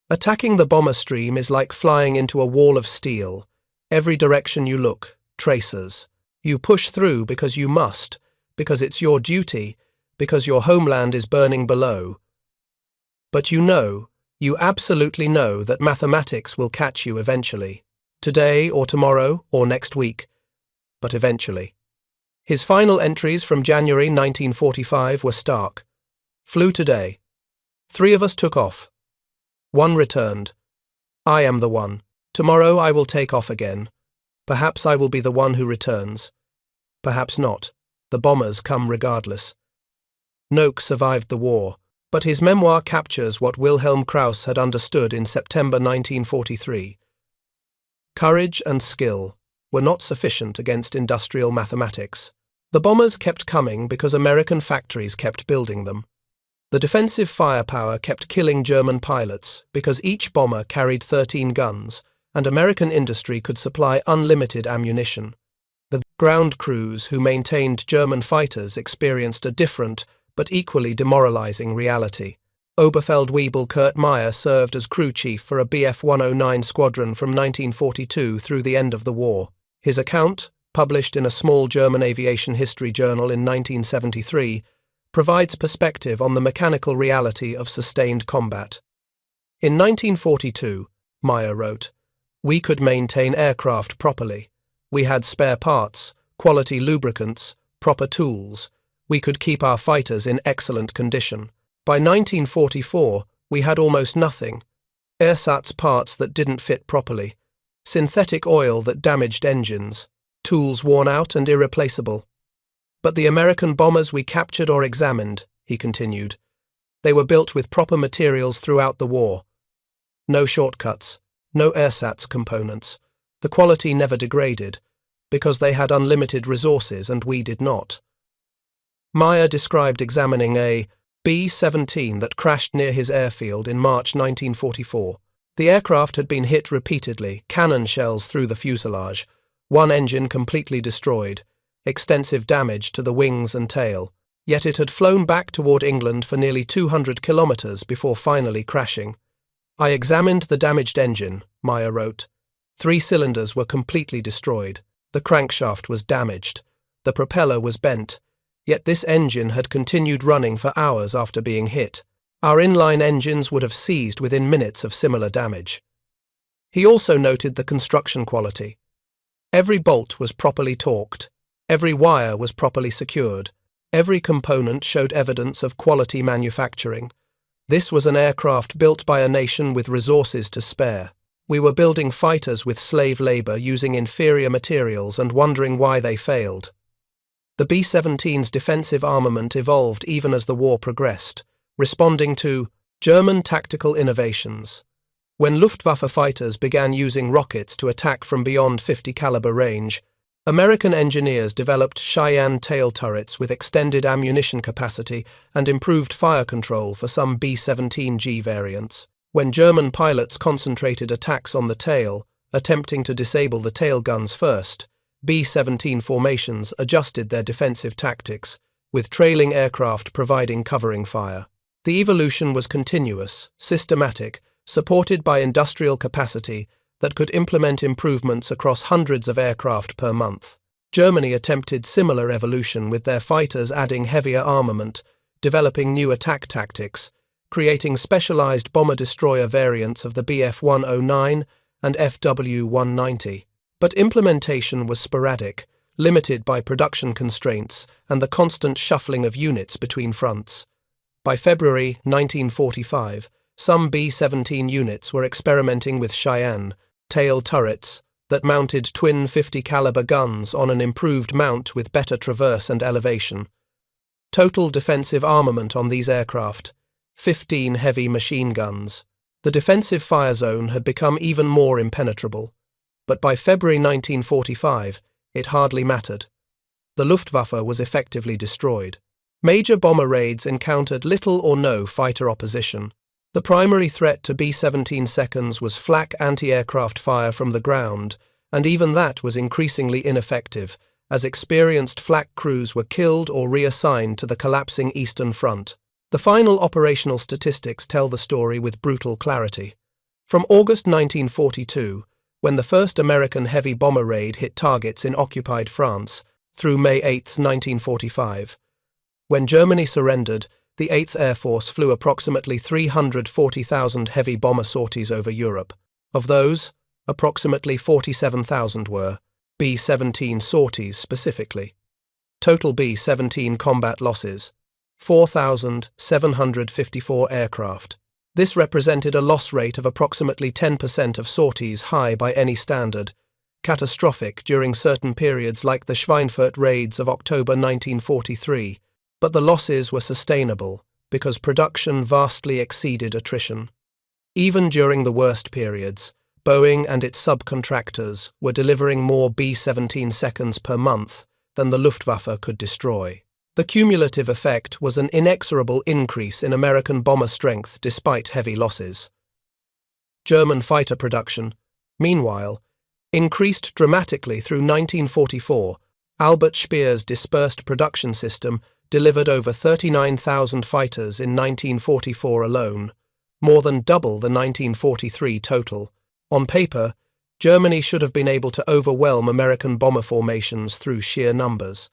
Attacking the bomber stream is like flying into a wall of steel. Every direction you look, tracers. You push through because you must, because it's your duty, because your homeland is burning below. But you absolutely know that mathematics will catch you eventually. Today or tomorrow or next week, but eventually. His final entries from January 1945 were stark. Flew today. 3 of us took off. 1 returned. I am the one. Tomorrow I will take off again. Perhaps I will be the one who returns. Perhaps not. The bombers come regardless. Noack survived the war, but his memoir captures what Wilhelm Krause had understood in September 1943. Courage and skill were not sufficient against industrial mathematics. The bombers kept coming because American factories kept building them. The defensive firepower kept killing German pilots because each bomber carried 13 guns, and American industry could supply unlimited ammunition. The ground crews who maintained German fighters experienced a different but equally demoralizing reality. Oberfeldwebel Kurt Meyer served as crew chief for a Bf 109 squadron from 1942 through the end of the war. His account, published in a small German aviation history journal in 1973, provides perspective on the mechanical reality of sustained combat. In 1942, Meyer wrote, "We could maintain aircraft properly. We had spare parts, quality lubricants, proper tools. We could keep our fighters in excellent condition. By 1944, we had almost nothing. Ersatz parts that didn't fit properly, synthetic oil that damaged engines, tools worn out and irreplaceable. But the American bombers we captured or examined," he continued, "they were built with proper materials throughout the war. No shortcuts, no ersatz components. The quality never degraded, because they had unlimited resources and we did not." Meyer described examining a B-17 that crashed near his airfield in March 1944. The aircraft had been hit repeatedly, cannon shells through the fuselage, one engine completely destroyed, extensive damage to the wings and tail. Yet it had flown back toward England for nearly 200 kilometers before finally crashing. I examined the damaged engine, Meyer wrote. 3 cylinders were completely destroyed. The crankshaft was damaged. The propeller was bent. Yet this engine had continued running for hours after being hit. Our inline engines would have seized within minutes of similar damage. He also noted the construction quality. Every bolt was properly torqued. Every wire was properly secured. Every component showed evidence of quality manufacturing. This was an aircraft built by a nation with resources to spare. We were building fighters with slave labor using inferior materials and wondering why they failed. The B-17's defensive armament evolved even as the war progressed, responding to German tactical innovations. When Luftwaffe fighters began using rockets to attack from beyond 50 caliber range, American engineers developed Cheyenne tail turrets with extended ammunition capacity and improved fire control for some B-17G variants. When German pilots concentrated attacks on the tail, attempting to disable the tail guns first, B-17 formations adjusted their defensive tactics, with trailing aircraft providing covering fire. The evolution was continuous, systematic, supported by industrial capacity that could implement improvements across hundreds of aircraft per month. Germany attempted similar evolution with their fighters adding heavier armament, developing new attack tactics, creating specialized bomber-destroyer variants of the Bf-109 and Fw-190. But implementation was sporadic, limited by production constraints and the constant shuffling of units between fronts. By February 1945, some B-17 units were experimenting with Cheyenne tail turrets that mounted twin 50 caliber guns on an improved mount with better traverse and elevation. Total defensive armament on these aircraft: 15 heavy machine guns. The defensive fire zone had become even more impenetrable, but by February 1945, it hardly mattered. The Luftwaffe was effectively destroyed. Major bomber raids encountered little or no fighter opposition. The primary threat to B-17 seconds was flak anti-aircraft fire from the ground, and even that was increasingly ineffective, as experienced flak crews were killed or reassigned to the collapsing Eastern Front. The final operational statistics tell the story with brutal clarity. From August 1942, when the first American heavy bomber raid hit targets in occupied France, through May 8, 1945, when Germany surrendered, the 8th Air Force flew approximately 340,000 heavy bomber sorties over Europe. Of those, approximately 47,000 were B-17 sorties specifically. Total B-17 combat losses: 4,754 aircraft. This represented a loss rate of approximately 10% of sorties, high by any standard, catastrophic during certain periods like the Schweinfurt raids of October 1943. But the losses were sustainable because production vastly exceeded attrition. Even during the worst periods, Boeing and its subcontractors were delivering more B-17 seconds per month than the Luftwaffe could destroy. The cumulative effect was an inexorable increase in American bomber strength despite heavy losses. German fighter production, meanwhile, increased dramatically through 1944. Albert Speer's dispersed production system delivered over 39,000 fighters in 1944 alone, more than double the 1943 total. On paper, Germany should have been able to overwhelm American bomber formations through sheer numbers,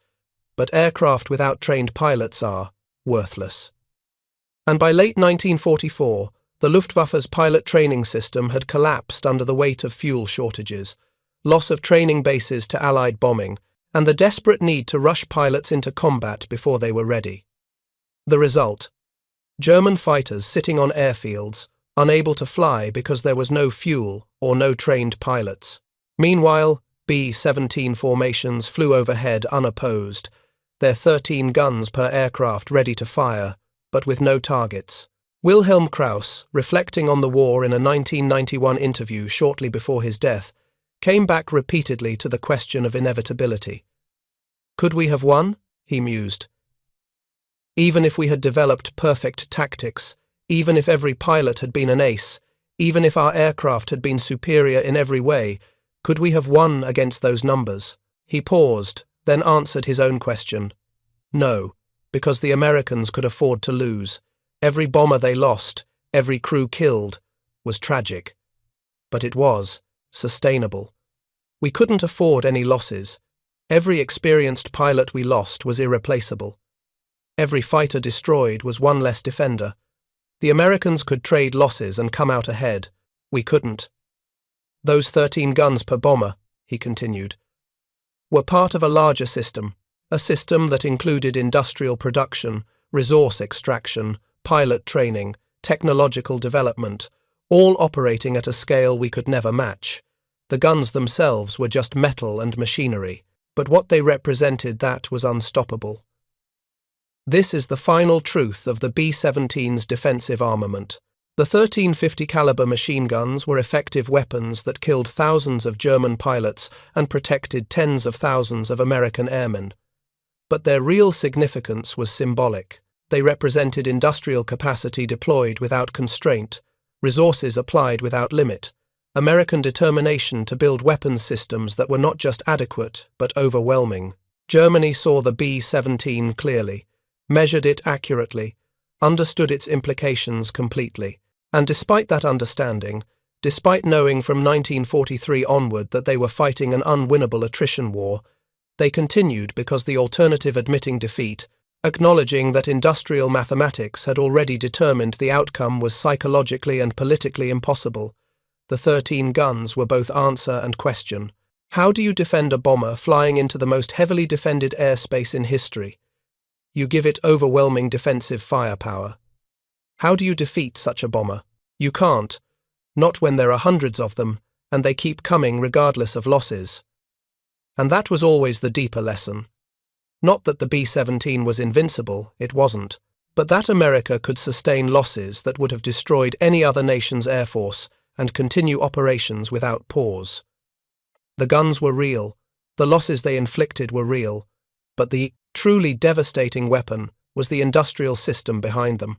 but aircraft without trained pilots are worthless. And by late 1944, the Luftwaffe's pilot training system had collapsed under the weight of fuel shortages, loss of training bases to Allied bombing, and the desperate need to rush pilots into combat before they were ready. The result: German fighters sitting on airfields, unable to fly because there was no fuel or no trained pilots. Meanwhile, B-17 formations flew overhead unopposed, their 13 guns per aircraft ready to fire, but with no targets. Wilhelm Krause, reflecting on the war in a 1991 interview shortly before his death, came back repeatedly to the question of inevitability. Could we have won? He mused. Even if we had developed perfect tactics, even if every pilot had been an ace, Even if our aircraft had been superior in every way, could we have won against those numbers? He paused, then answered his own question. No, because the Americans could afford to lose. Every bomber they lost, every crew killed, was tragic. But it was sustainable. We couldn't afford any losses. Every experienced pilot we lost was irreplaceable. Every fighter destroyed was one less defender. The Americans could trade losses and come out ahead. We couldn't. Those 13 guns per bomber, he continued, were part of a larger system, a system that included industrial production, resource extraction, pilot training, technological development, all operating at a scale we could never match. The guns themselves were just metal and machinery, but what they represented, that was unstoppable. This is the final truth of the B-17's defensive armament. The 1350 caliber machine guns were effective weapons that killed thousands of German pilots and protected tens of thousands of American airmen. But their real significance was symbolic. They represented industrial capacity deployed without constraint, resources applied without limit, American determination to build weapons systems that were not just adequate, but overwhelming. Germany saw the B-17 clearly, measured it accurately, understood its implications completely. And despite that understanding, despite knowing from 1943 onward that they were fighting an unwinnable attrition war, they continued because the alternative admitting defeat, acknowledging that industrial mathematics had already determined the outcome was psychologically and politically impossible. The 13 guns were both answer and question. How do you defend a bomber flying into the most heavily defended airspace in history? You give it overwhelming defensive firepower. How do you defeat such a bomber? You can't. Not when there are hundreds of them, and they keep coming regardless of losses. And that was always the deeper lesson. Not that the B-17 was invincible, it wasn't, but that America could sustain losses that would have destroyed any other nation's air force and continue operations without pause. The guns were real, the losses they inflicted were real, but the truly devastating weapon was the industrial system behind them.